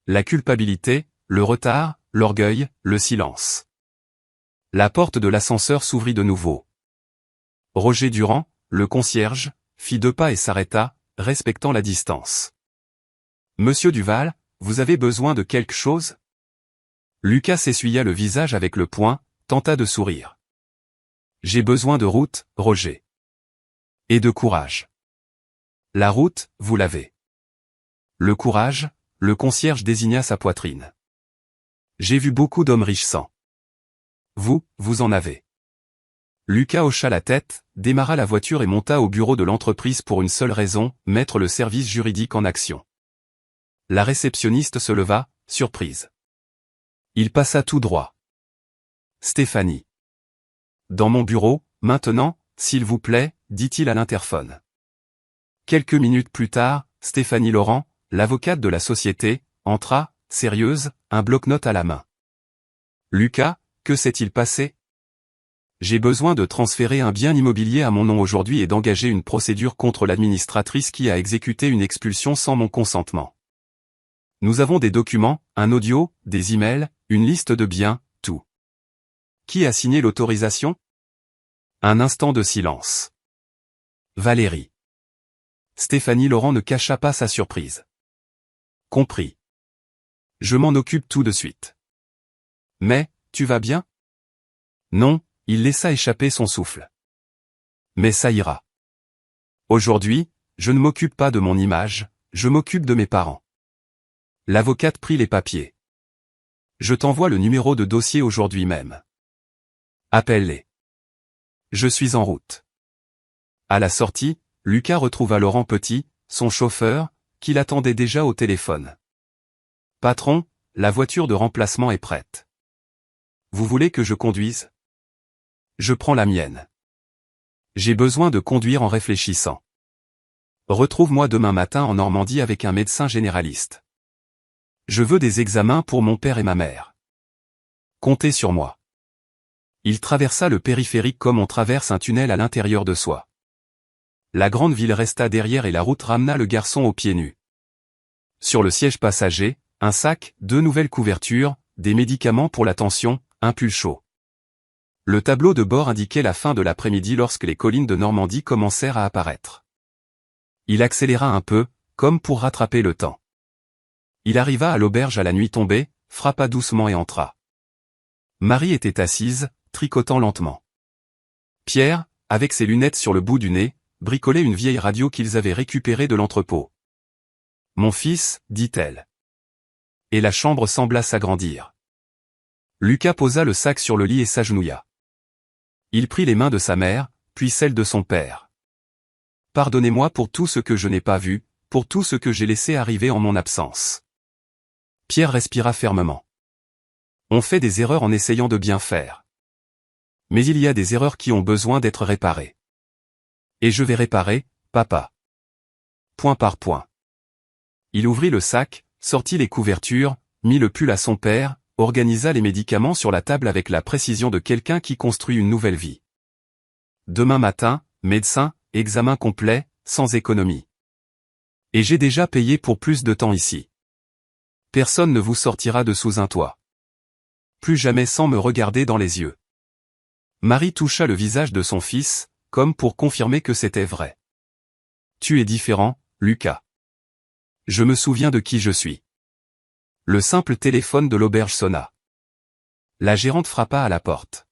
La culpabilité, le retard, l'orgueil, le silence. La porte de l'ascenseur s'ouvrit de nouveau. Roger Durand, le concierge, fit 2 pas et s'arrêta, respectant la distance. « Monsieur Duval, vous avez besoin de quelque chose ?» Lucas s'essuya le visage avec le poing, tenta de sourire. « J'ai besoin de route, Roger. Et de courage. » La route, vous l'avez. Le courage, le concierge désigna sa poitrine. « J'ai vu beaucoup d'hommes riches sans. Vous en avez. » Lucas hocha la tête, démarra la voiture et monta au bureau de l'entreprise pour une seule raison, mettre le service juridique en action. La réceptionniste se leva, surprise. Il passa tout droit. « Stéphanie. »« Dans mon bureau, maintenant, s'il vous plaît, » dit-il à l'interphone. Quelques minutes plus tard, Stéphanie Laurent, l'avocate de la société, entra, sérieuse, un bloc-notes à la main. « Lucas, que s'est-il passé ? » J'ai besoin de transférer un bien immobilier à mon nom aujourd'hui et d'engager une procédure contre l'administratrice qui a exécuté une expulsion sans mon consentement. Nous avons des documents, un audio, des emails, une liste de biens, tout. Qui a signé l'autorisation ? Un instant de silence. Valérie. Stéphanie Laurent ne cacha pas sa surprise. Compris. Je m'en occupe tout de suite. Mais, tu vas bien ? Non. Il laissa échapper son souffle. Mais ça ira. Aujourd'hui, je ne m'occupe pas de mon image, je m'occupe de mes parents. L'avocate prit les papiers. Je t'envoie le numéro de dossier aujourd'hui même. Appelle-les. Je suis en route. À la sortie, Lucas retrouva Laurent Petit, son chauffeur, qui l'attendait déjà au téléphone. Patron, la voiture de remplacement est prête. Vous voulez que je conduise ? Je prends la mienne. J'ai besoin de conduire en réfléchissant. Retrouve-moi demain matin en Normandie avec un médecin généraliste. Je veux des examens pour mon père et ma mère. Comptez sur moi. Il traversa le périphérique comme on traverse un tunnel à l'intérieur de soi. La grande ville resta derrière et la route ramena le garçon aux pieds nus. Sur le siège passager, un sac, 2 nouvelles couvertures, des médicaments pour la tension, un pull chaud. Le tableau de bord indiquait la fin de l'après-midi lorsque les collines de Normandie commencèrent à apparaître. Il accéléra un peu, comme pour rattraper le temps. Il arriva à l'auberge à la nuit tombée, frappa doucement et entra. Marie était assise, tricotant lentement. Pierre, avec ses lunettes sur le bout du nez, bricolait une vieille radio qu'ils avaient récupérée de l'entrepôt. « Mon fils, dit-elle. » Et la chambre sembla s'agrandir. Lucas posa le sac sur le lit et s'agenouilla. Il prit les mains de sa mère, puis celles de son père. « Pardonnez-moi pour tout ce que je n'ai pas vu, pour tout ce que j'ai laissé arriver en mon absence. » Pierre respira fermement. On fait des erreurs en essayant de bien faire. Mais il y a des erreurs qui ont besoin d'être réparées. Et je vais réparer, papa. Point par point. Il ouvrit le sac, sortit les couvertures, mit le pull à son père, organisa les médicaments sur la table avec la précision de quelqu'un qui construit une nouvelle vie. Demain matin, médecin, examen complet, sans économie. Et j'ai déjà payé pour plus de temps ici. Personne ne vous sortira de sous un toit. Plus jamais sans me regarder dans les yeux. Marie toucha le visage de son fils, comme pour confirmer que c'était vrai. Tu es différent, Lucas. Je me souviens de qui je suis. Le simple téléphone de l'auberge sonna. La gérante frappa à la porte.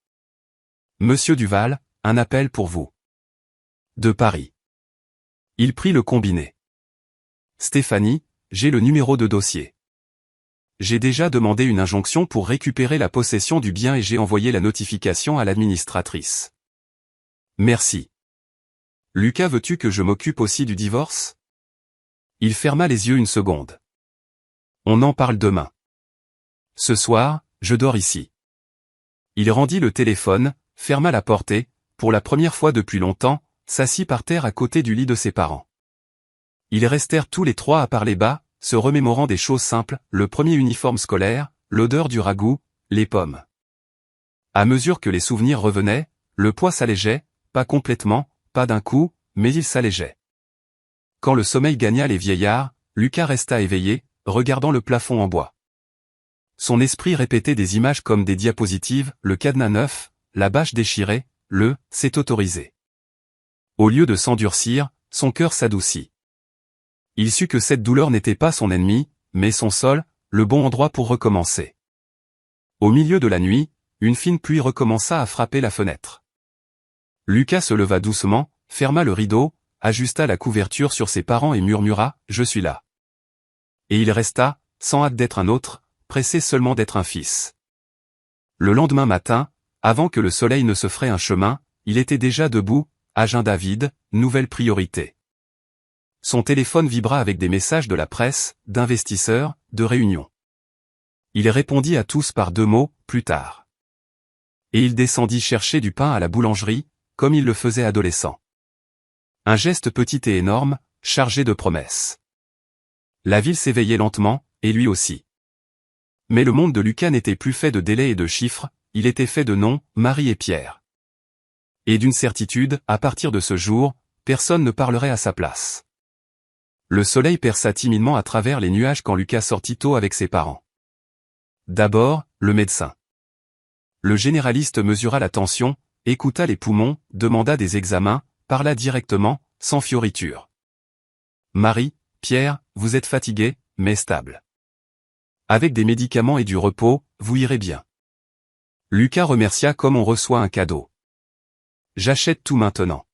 Monsieur Duval, un appel pour vous. De Paris. Il prit le combiné. Stéphanie, j'ai le numéro de dossier. J'ai déjà demandé une injonction pour récupérer la possession du bien et j'ai envoyé la notification à l'administratrice. Merci. Lucas, veux-tu que je m'occupe aussi du divorce? Il ferma les yeux une seconde. On en parle demain. Ce soir, je dors ici. Il rendit le téléphone, ferma la porte et, pour la première fois depuis longtemps, s'assit par terre à côté du lit de ses parents. Ils restèrent tous les trois à parler bas, se remémorant des choses simples, le premier uniforme scolaire, l'odeur du ragoût, les pommes. À mesure que les souvenirs revenaient, le poids s'allégeait, pas complètement, pas d'un coup, mais il s'allégeait. Quand le sommeil gagna les vieillards, Lucas resta éveillé, regardant le plafond en bois. Son esprit répétait des images comme des diapositives, le cadenas neuf, la bâche déchirée, c'est autorisé. Au lieu de s'endurcir, son cœur s'adoucit. Il sut que cette douleur n'était pas son ennemi, mais son sol, le bon endroit pour recommencer. Au milieu de la nuit, une fine pluie recommença à frapper la fenêtre. Lucas se leva doucement, ferma le rideau, ajusta la couverture sur ses parents et murmura « Je suis là ». Et il resta, sans hâte d'être un autre, pressé seulement d'être un fils. Le lendemain matin, avant que le soleil ne se fraie un chemin, il était déjà debout, agenda vide, nouvelle priorité. Son téléphone vibra avec des messages de la presse, d'investisseurs, de réunions. Il répondit à tous par 2 mots, plus tard. Et il descendit chercher du pain à la boulangerie, comme il le faisait adolescent. Un geste petit et énorme, chargé de promesses. La ville s'éveillait lentement, et lui aussi. Mais le monde de Lucas n'était plus fait de délais et de chiffres, il était fait de noms, Marie et Pierre. Et d'une certitude, à partir de ce jour, personne ne parlerait à sa place. Le soleil perça timidement à travers les nuages quand Lucas sortit tôt avec ses parents. D'abord, le médecin. Le généraliste mesura la tension, écouta les poumons, demanda des examens, parla directement, sans fioriture. Marie, Pierre, vous êtes fatigués, mais stable. Avec des médicaments et du repos, vous irez bien. Lucas remercia comme on reçoit un cadeau. J'achète tout maintenant.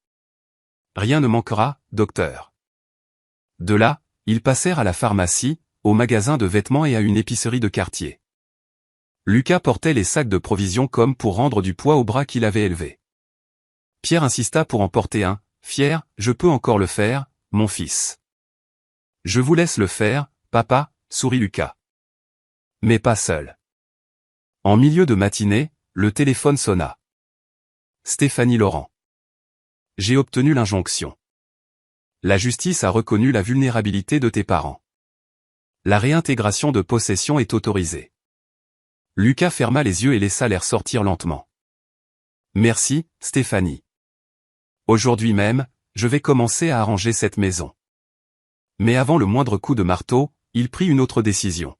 Rien ne manquera, docteur. De là, ils passèrent à la pharmacie, au magasin de vêtements et à une épicerie de quartier. Lucas portait les sacs de provisions comme pour rendre du poids au bras qu'il avait élevé. Pierre insista pour en porter un, fier, je peux encore le faire, mon fils. Je vous laisse le faire, papa, sourit Lucas. Mais pas seul. En milieu de matinée, le téléphone sonna. Stéphanie Laurent. J'ai obtenu l'injonction. La justice a reconnu la vulnérabilité de tes parents. La réintégration de possession est autorisée. Lucas ferma les yeux et laissa l'air sortir lentement. Merci, Stéphanie. Aujourd'hui même, je vais commencer à arranger cette maison. Mais avant le moindre coup de marteau, il prit une autre décision.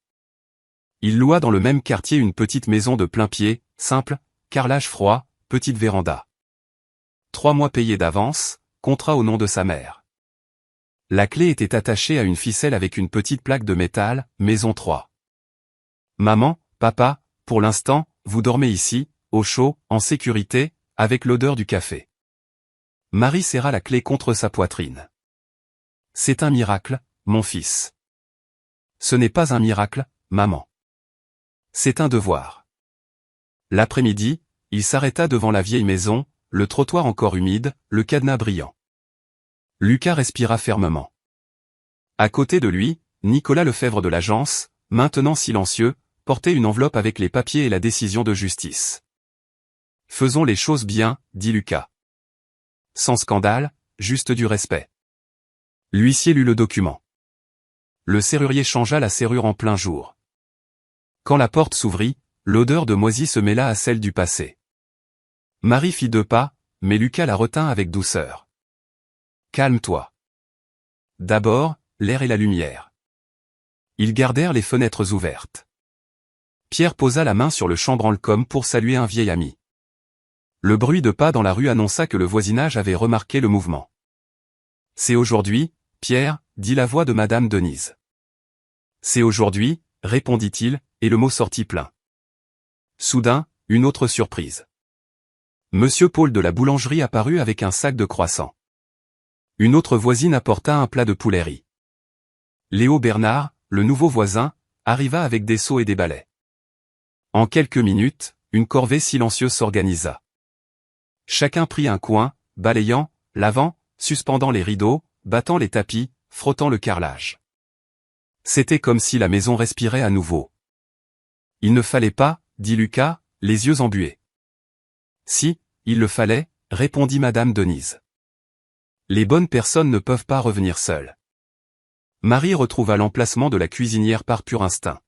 Il loua dans le même quartier une petite maison de plain-pied, simple, carrelage froid, petite véranda. 3 mois payés d'avance, contrat au nom de sa mère. La clé était attachée à une ficelle avec une petite plaque de métal, maison 3. Maman, papa, pour l'instant, vous dormez ici, au chaud, en sécurité, avec l'odeur du café. Marie serra la clé contre sa poitrine. C'est un miracle, mon fils. Ce n'est pas un miracle, maman. C'est un devoir. L'après-midi, il s'arrêta devant la vieille maison, le trottoir encore humide, le cadenas brillant. Lucas respira fermement. À côté de lui, Nicolas Lefebvre de l'agence, maintenant silencieux, portait une enveloppe avec les papiers et la décision de justice. Faisons les choses bien, dit Lucas. Sans scandale, juste du respect. L'huissier lut le document. Le serrurier changea la serrure en plein jour. Quand la porte s'ouvrit, l'odeur de moisi se mêla à celle du passé. Marie fit 2 pas, mais Lucas la retint avec douceur. Calme-toi. D'abord, l'air et la lumière. Ils gardèrent les fenêtres ouvertes. Pierre posa la main sur le chambranle comme pour saluer un vieil ami. Le bruit de pas dans la rue annonça que le voisinage avait remarqué le mouvement. « C'est aujourd'hui, Pierre, dit la voix de Madame Denise. « C'est aujourd'hui, répondit-il, et le mot sortit plein. Soudain, une autre surprise. Monsieur Paul de la boulangerie apparut avec un sac de croissants. Une autre voisine apporta un plat de poulet ri. Léo Bernard, le nouveau voisin, arriva avec des seaux et des balais. En quelques minutes, une corvée silencieuse s'organisa. Chacun prit un coin, balayant, lavant, suspendant les rideaux, battant les tapis, frottant le carrelage. C'était comme si la maison respirait à nouveau. Il ne fallait pas, dit Lucas, les yeux embués. Si, il le fallait, répondit Madame Denise. Les bonnes personnes ne peuvent pas revenir seules. Marie retrouva l'emplacement de la cuisinière par pur instinct.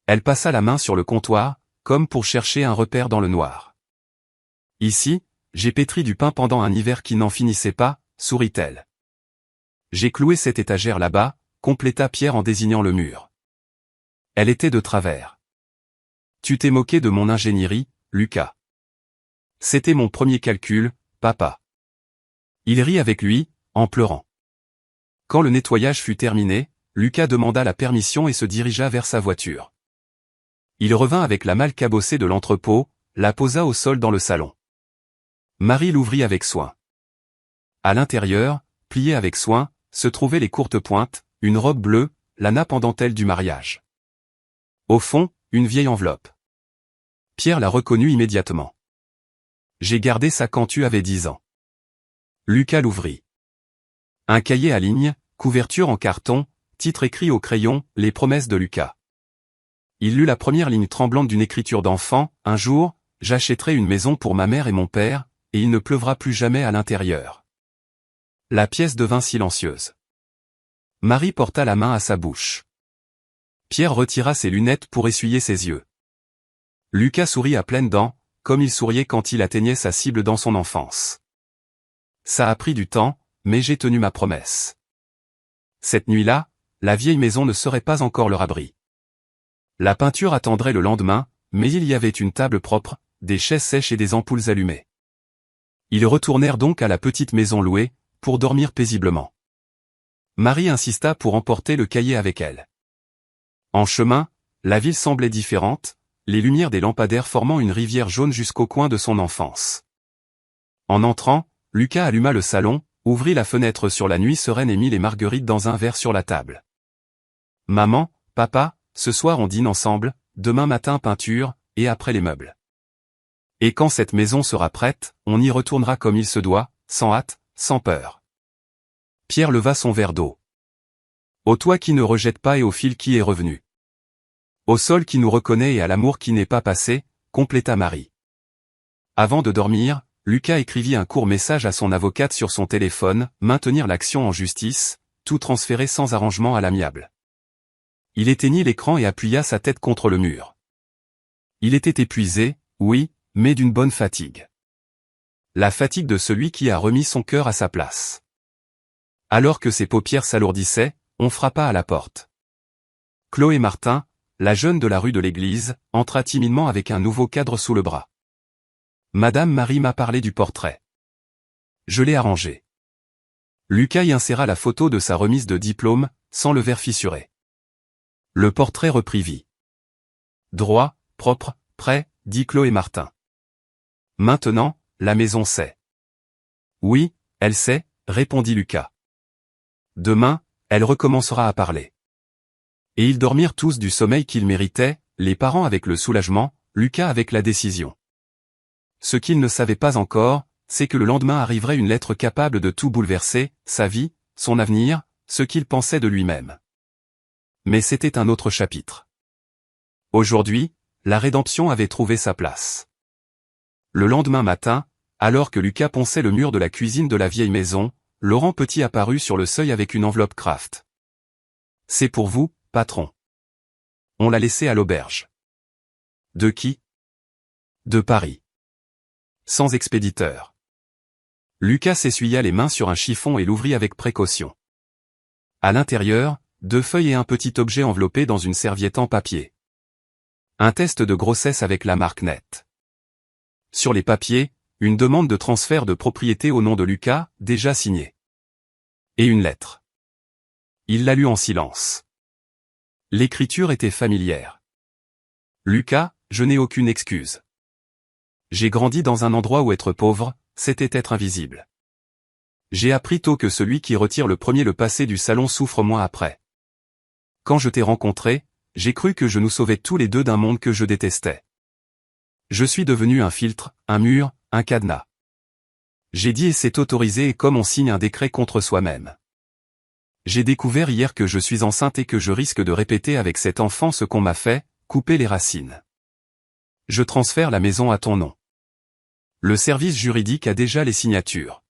Elle passa la main sur le comptoir, comme pour chercher un repère dans le noir. Ici, j'ai pétri du pain pendant un hiver qui n'en finissait pas, sourit-elle. J'ai cloué cette étagère là-bas, compléta Pierre en désignant le mur. Elle était de travers. Tu t'es moqué de mon ingénierie, Lucas. C'était mon premier calcul, papa. Il rit avec lui, en pleurant. Quand le nettoyage fut terminé, Lucas demanda la permission et se dirigea vers sa voiture. Il revint avec la malle cabossée de l'entrepôt, la posa au sol dans le salon. Marie l'ouvrit avec soin. À l'intérieur, pliée avec soin, se trouvaient les courtes pointes, une robe bleue, la nappe en dentelle du mariage. Au fond, une vieille enveloppe. Pierre la reconnut immédiatement. J'ai gardé ça quand tu avais 10 ans. Lucas l'ouvrit. Un cahier à lignes, couverture en carton, titre écrit au crayon, les promesses de Lucas. Il lut la première ligne tremblante d'une écriture d'enfant, un jour, j'achèterai une maison pour ma mère et mon père, et il ne pleuvra plus jamais à l'intérieur. La pièce devint silencieuse. Marie porta la main à sa bouche. Pierre retira ses lunettes pour essuyer ses yeux. Lucas sourit à pleines dents, comme il souriait quand il atteignait sa cible dans son enfance. Ça a pris du temps, mais j'ai tenu ma promesse. Cette nuit-là, la vieille maison ne serait pas encore leur abri. La peinture attendrait le lendemain, mais il y avait une table propre, des chaises sèches et des ampoules allumées. Ils retournèrent donc à la petite maison louée, pour dormir paisiblement. Marie insista pour emporter le cahier avec elle. En chemin, la ville semblait différente, les lumières des lampadaires formant une rivière jaune jusqu'au coin de son enfance. En entrant, Lucas alluma le salon, ouvrit la fenêtre sur la nuit sereine et mit les marguerites dans un verre sur la table. Maman, papa, ce soir on dîne ensemble, demain matin peinture, et après les meubles. Et quand cette maison sera prête, on y retournera comme il se doit, sans hâte, sans peur. Pierre leva son verre d'eau. Au toit qui ne rejette pas et au fil qui est revenu. Au sol qui nous reconnaît et à l'amour qui n'est pas passé, compléta Marie. Avant de dormir, Lucas écrivit un court message à son avocate sur son téléphone, maintenir l'action en justice, tout transférer sans arrangement à l'amiable. Il éteignit l'écran et appuya sa tête contre le mur. Il était épuisé, oui, mais d'une bonne fatigue. La fatigue de celui qui a remis son cœur à sa place. Alors que ses paupières s'alourdissaient, on frappa à la porte. Chloé Martin, la jeune de la rue de l'église, entra timidement avec un nouveau cadre sous le bras. Madame Marie m'a parlé du portrait. Je l'ai arrangé. Lucas y inséra la photo de sa remise de diplôme, sans le verre fissuré. Le portrait reprit vie. Droit, propre, prêt, dit Chloé Martin. Maintenant, la maison sait. Oui, elle sait, répondit Lucas. Demain, elle recommencera à parler. Et ils dormirent tous du sommeil qu'ils méritaient, les parents avec le soulagement, Lucas avec la décision. Ce qu'ils ne savaient pas encore, c'est que le lendemain arriverait une lettre capable de tout bouleverser, sa vie, son avenir, ce qu'il pensait de lui-même. Mais c'était un autre chapitre. Aujourd'hui, la rédemption avait trouvé sa place. Le lendemain matin, alors que Lucas ponçait le mur de la cuisine de la vieille maison, Laurent Petit apparut sur le seuil avec une enveloppe Kraft. « C'est pour vous, patron. On l'a laissé à l'auberge. » « De qui ? » ?»« De Paris. » Sans expéditeur. Lucas s'essuya les mains sur un chiffon et l'ouvrit avec précaution. À l'intérieur, 2 feuilles et un petit objet enveloppé dans une serviette en papier. Un test de grossesse avec la marque Net. Sur les papiers, une demande de transfert de propriété au nom de Lucas, déjà signée. Et une lettre. Il l'a lue en silence. L'écriture était familière. Lucas, je n'ai aucune excuse. J'ai grandi dans un endroit où être pauvre, c'était être invisible. J'ai appris tôt que celui qui retire le premier le passé du salon souffre moins après. Quand je t'ai rencontré, j'ai cru que je nous sauvais tous les deux d'un monde que je détestais. Je suis devenu un filtre, un mur, un cadenas. J'ai dit et c'est autorisé et comme on signe un décret contre soi-même. J'ai découvert hier que je suis enceinte et que je risque de répéter avec cet enfant ce qu'on m'a fait, couper les racines. Je transfère la maison à ton nom. Le service juridique a déjà les signatures.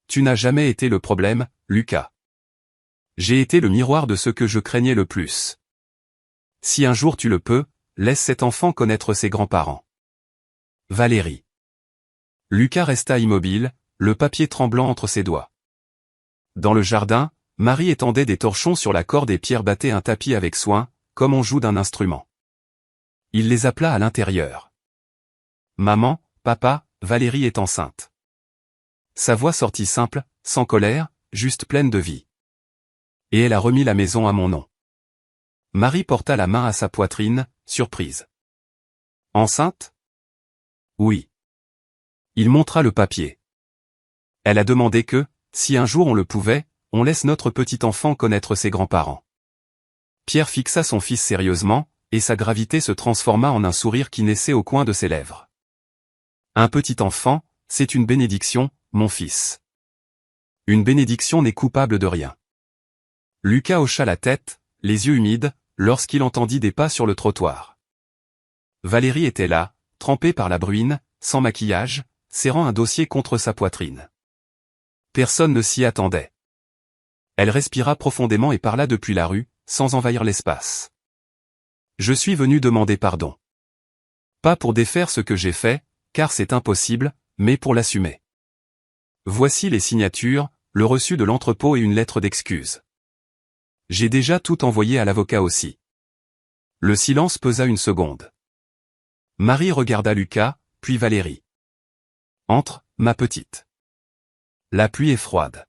Tu n'as jamais été le problème, Lucas. J'ai été le miroir de ce que je craignais le plus. Si un jour tu le peux, laisse cet enfant connaître ses grands-parents. Valérie. Lucas resta immobile, le papier tremblant entre ses doigts. Dans le jardin, Marie étendait des torchons sur la corde et Pierre battait un tapis avec soin, comme on joue d'un instrument. Il les appela à l'intérieur. Maman, papa, Valérie est enceinte. Sa voix sortit simple, sans colère, juste pleine de vie. Et elle a remis la maison à mon nom. Marie porta la main à sa poitrine, surprise. Enceinte? Oui. Il montra le papier. Elle a demandé que, si un jour on le pouvait, on laisse notre petit enfant connaître ses grands-parents. Pierre fixa son fils sérieusement, et sa gravité se transforma en un sourire qui naissait au coin de ses lèvres. Un petit enfant, c'est une bénédiction, mon fils. Une bénédiction n'est coupable de rien. Lucas hocha la tête, les yeux humides, lorsqu'il entendit des pas sur le trottoir. Valérie était là, trempée par la bruine, sans maquillage, serrant un dossier contre sa poitrine. Personne ne s'y attendait. Elle respira profondément et parla depuis la rue, sans envahir l'espace. Je suis venu demander pardon. Pas pour défaire ce que j'ai fait, car c'est impossible, mais pour l'assumer. Voici les signatures, le reçu de l'entrepôt et une lettre d'excuse. J'ai déjà tout envoyé à l'avocat aussi. Le silence pesa une seconde. Marie regarda Lucas, puis Valérie. Entre, ma petite. La pluie est froide.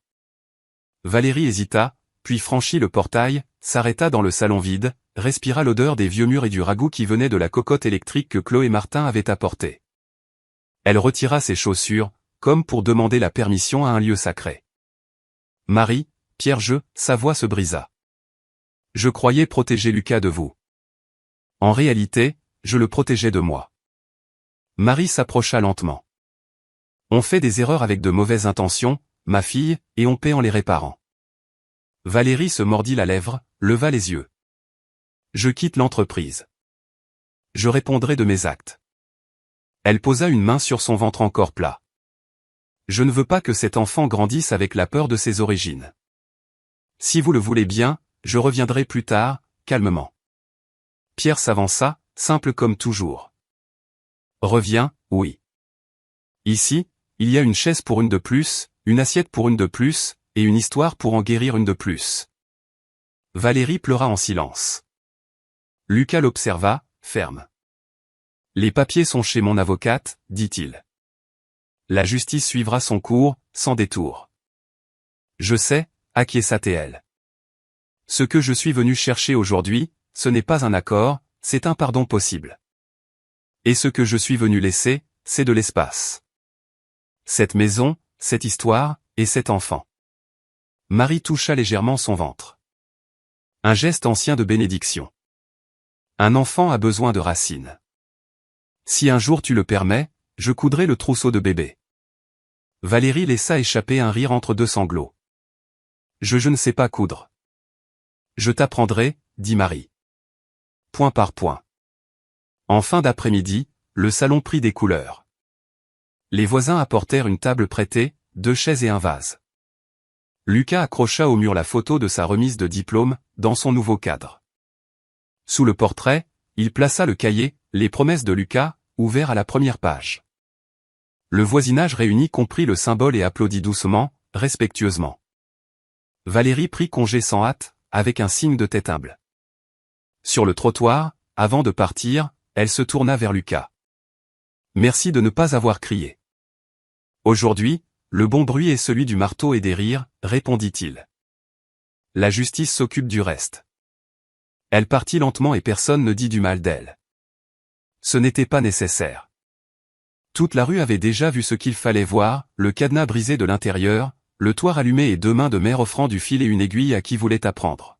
Valérie hésita, puis franchit le portail, s'arrêta dans le salon vide, respira l'odeur des vieux murs et du ragoût qui venait de la cocotte électrique que Chloé Martin avait apportée. Elle retira ses chaussures, comme pour demander la permission à un lieu sacré. Marie, Pierre, sa voix se brisa. Je croyais protéger Lucas de vous. En réalité, je le protégeais de moi. Marie s'approcha lentement. On fait des erreurs avec de mauvaises intentions, ma fille, et on paie en les réparant. Valérie se mordit la lèvre, leva les yeux. Je quitte l'entreprise. Je répondrai de mes actes. Elle posa une main sur son ventre encore plat. Je ne veux pas que cet enfant grandisse avec la peur de ses origines. Si vous le voulez bien, je reviendrai plus tard, calmement. Pierre s'avança, simple comme toujours. Reviens, oui. Ici, il y a une chaise pour une de plus, une assiette pour une de plus, et une histoire pour en guérir une de plus. Valérie pleura en silence. Lucas l'observa, ferme. Les papiers sont chez mon avocate, dit-il. La justice suivra son cours, sans détour. Je sais, acquiesça-t-elle. Ce que je suis venu chercher aujourd'hui, ce n'est pas un accord, c'est un pardon possible. Et ce que je suis venu laisser, c'est de l'espace. Cette maison, cette histoire, et cet enfant. Marie toucha légèrement son ventre. Un geste ancien de bénédiction. Un enfant a besoin de racines. Si un jour tu le permets, je coudrai le trousseau de bébé. Valérie laissa échapper un rire entre deux sanglots. Je ne sais pas coudre. Je t'apprendrai, dit Marie. Point par point. En fin d'après-midi, le salon prit des couleurs. Les voisins apportèrent une table prêtée, 2 chaises et un vase. Lucas accrocha au mur la photo de sa remise de diplôme, dans son nouveau cadre. Sous le portrait, il plaça le cahier, Les promesses de Lucas, ouvert à la première page. Le voisinage réuni comprit le symbole et applaudit doucement, respectueusement. Valérie prit congé sans hâte, avec un signe de tête humble. Sur le trottoir, avant de partir, elle se tourna vers Lucas. « Merci de ne pas avoir crié. »« Aujourd'hui, le bon bruit est celui du marteau et des rires, » répondit-il. « La justice s'occupe du reste. » Elle partit lentement et personne ne dit du mal d'elle. Ce n'était pas nécessaire. Toute la rue avait déjà vu ce qu'il fallait voir, le cadenas brisé de l'intérieur, le toit rallumé et 2 mains de mère offrant du fil et une aiguille à qui voulait apprendre.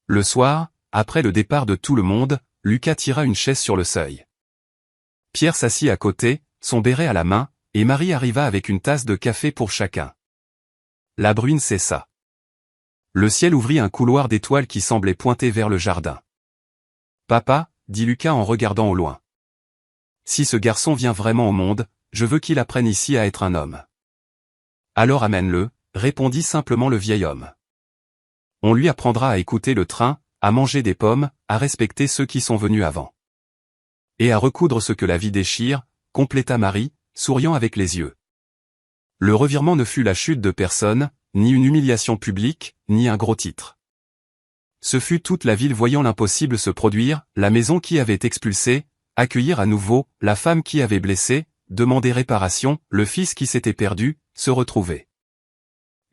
Le soir, après le départ de tout le monde, Lucas tira une chaise sur le seuil. Pierre s'assit à côté, son béret à la main, et Marie arriva avec une tasse de café pour chacun. La bruine cessa. Le ciel ouvrit un couloir d'étoiles qui semblait pointer vers le jardin. « Papa, » dit Lucas en regardant au loin. « Si ce garçon vient vraiment au monde, je veux qu'il apprenne ici à être un homme. » « Alors amène-le, » répondit simplement le vieil homme. « On lui apprendra à écouter le train, à manger des pommes, à respecter ceux qui sont venus avant. Et à recoudre ce que la vie déchire, » compléta Marie, souriant avec les yeux. Le revirement ne fut la chute de personne, ni une humiliation publique, ni un gros titre. Ce fut toute la ville voyant l'impossible se produire, la maison qui avait expulsé, accueillir à nouveau, la femme qui avait blessé, demander réparation, le fils qui s'était perdu, se retrouver.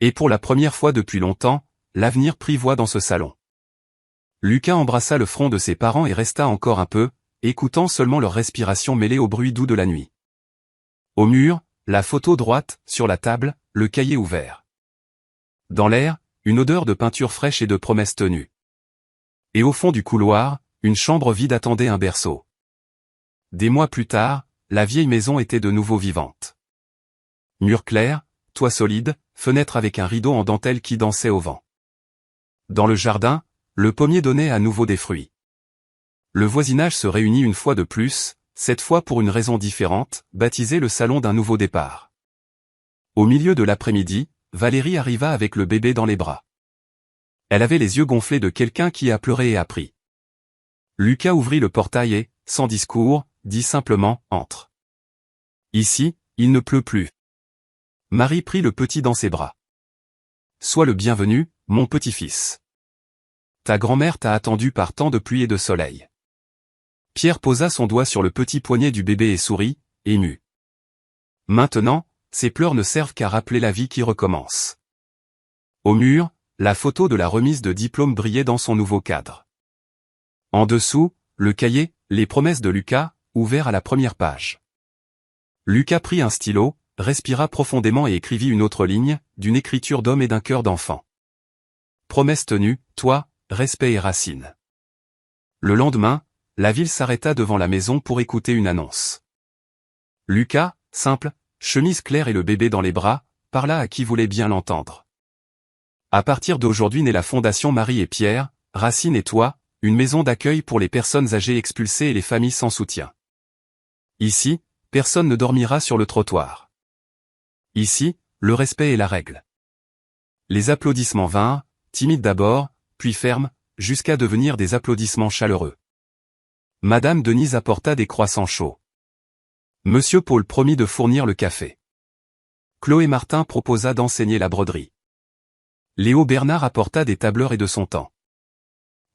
Et pour la première fois depuis longtemps, l'avenir prit voix dans ce salon. Lucas embrassa le front de ses parents et resta encore un peu, écoutant seulement leur respiration mêlée au bruit doux de la nuit. Au mur, la photo droite, sur la table, le cahier ouvert. Dans l'air, une odeur de peinture fraîche et de promesses tenues. Et au fond du couloir, une chambre vide attendait un berceau. Des mois plus tard, la vieille maison était de nouveau vivante. Mur clair, toit solide, fenêtre avec un rideau en dentelle qui dansait au vent. Dans le jardin, le pommier donnait à nouveau des fruits. Le voisinage se réunit une fois de plus, cette fois pour une raison différente, baptisé le salon d'un nouveau départ. Au milieu de l'après-midi, Valérie arriva avec le bébé dans les bras. Elle avait les yeux gonflés de quelqu'un qui a pleuré et a pris. Lucas ouvrit le portail et, sans discours, dit simplement « Entre ». Ici, il ne pleut plus. Marie prit le petit dans ses bras. « Sois le bienvenu, mon petit-fils. Ta grand-mère t'a attendu par tant de pluie et de soleil. » Pierre posa son doigt sur le petit poignet du bébé et sourit, ému. Maintenant, ces pleurs ne servent qu'à rappeler la vie qui recommence. Au mur, la photo de la remise de diplôme brillait dans son nouveau cadre. En dessous, le cahier, les promesses de Lucas, ouvert à la première page. Lucas prit un stylo, respira profondément et écrivit une autre ligne, d'une écriture d'homme et d'un cœur d'enfant. Promesse tenue, toi, respect et racine. Le lendemain, la ville s'arrêta devant la maison pour écouter une annonce. Lucas, simple, chemise claire et le bébé dans les bras, parla à qui voulait bien l'entendre. À partir d'aujourd'hui naît la Fondation Marie et Pierre, Racine et toi, une maison d'accueil pour les personnes âgées expulsées et les familles sans soutien. Ici, personne ne dormira sur le trottoir. Ici, le respect est la règle. Les applaudissements vinrent, timides d'abord, puis fermes, jusqu'à devenir des applaudissements chaleureux. Madame Denise apporta des croissants chauds. Monsieur Paul promit de fournir le café. Chloé Martin proposa d'enseigner la broderie. Léo Bernard apporta des tableurs et de son temps.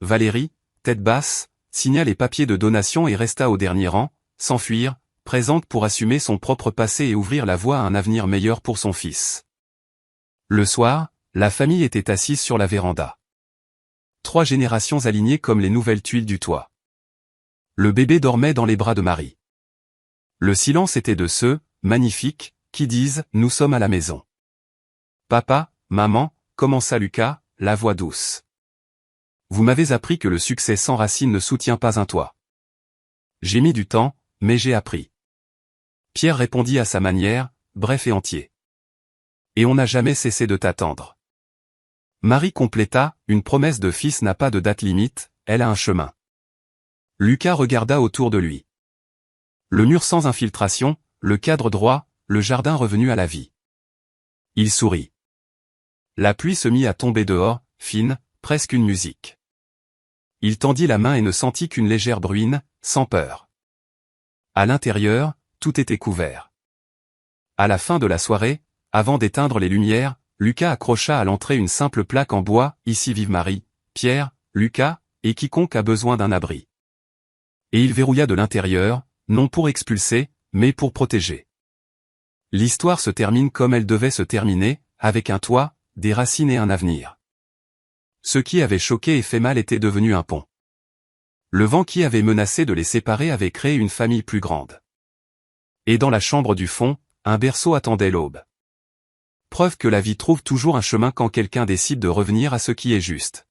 Valérie, tête basse, signa les papiers de donation et resta au dernier rang, sans fuir, présente pour assumer son propre passé et ouvrir la voie à un avenir meilleur pour son fils. Le soir, la famille était assise sur la véranda. 3 générations alignées comme les nouvelles tuiles du toit. Le bébé dormait dans les bras de Marie. Le silence était de ceux, magnifiques, qui disent « Nous sommes à la maison ». Papa, maman, commença Lucas, la voix douce. Vous m'avez appris que le succès sans racines ne soutient pas un toit. J'ai mis du temps, mais j'ai appris. Pierre répondit à sa manière, bref et entier. Et on n'a jamais cessé de t'attendre. Marie compléta, une promesse de fils n'a pas de date limite, elle a un chemin. Lucas regarda autour de lui. Le mur sans infiltration, le cadre droit, le jardin revenu à la vie. Il sourit. La pluie se mit à tomber dehors, fine, presque une musique. Il tendit la main et ne sentit qu'une légère bruine, sans peur. À l'intérieur, tout était couvert. À la fin de la soirée, avant d'éteindre les lumières, Lucas accrocha à l'entrée une simple plaque en bois, ici vive Marie, Pierre, Lucas, et quiconque a besoin d'un abri. Et il verrouilla de l'intérieur, non pour expulser, mais pour protéger. L'histoire se termine comme elle devait se terminer, avec un toit, des racines et un avenir. Ce qui avait choqué et fait mal était devenu un pont. Le vent qui avait menacé de les séparer avait créé une famille plus grande. Et dans la chambre du fond, un berceau attendait l'aube. Preuve que la vie trouve toujours un chemin quand quelqu'un décide de revenir à ce qui est juste.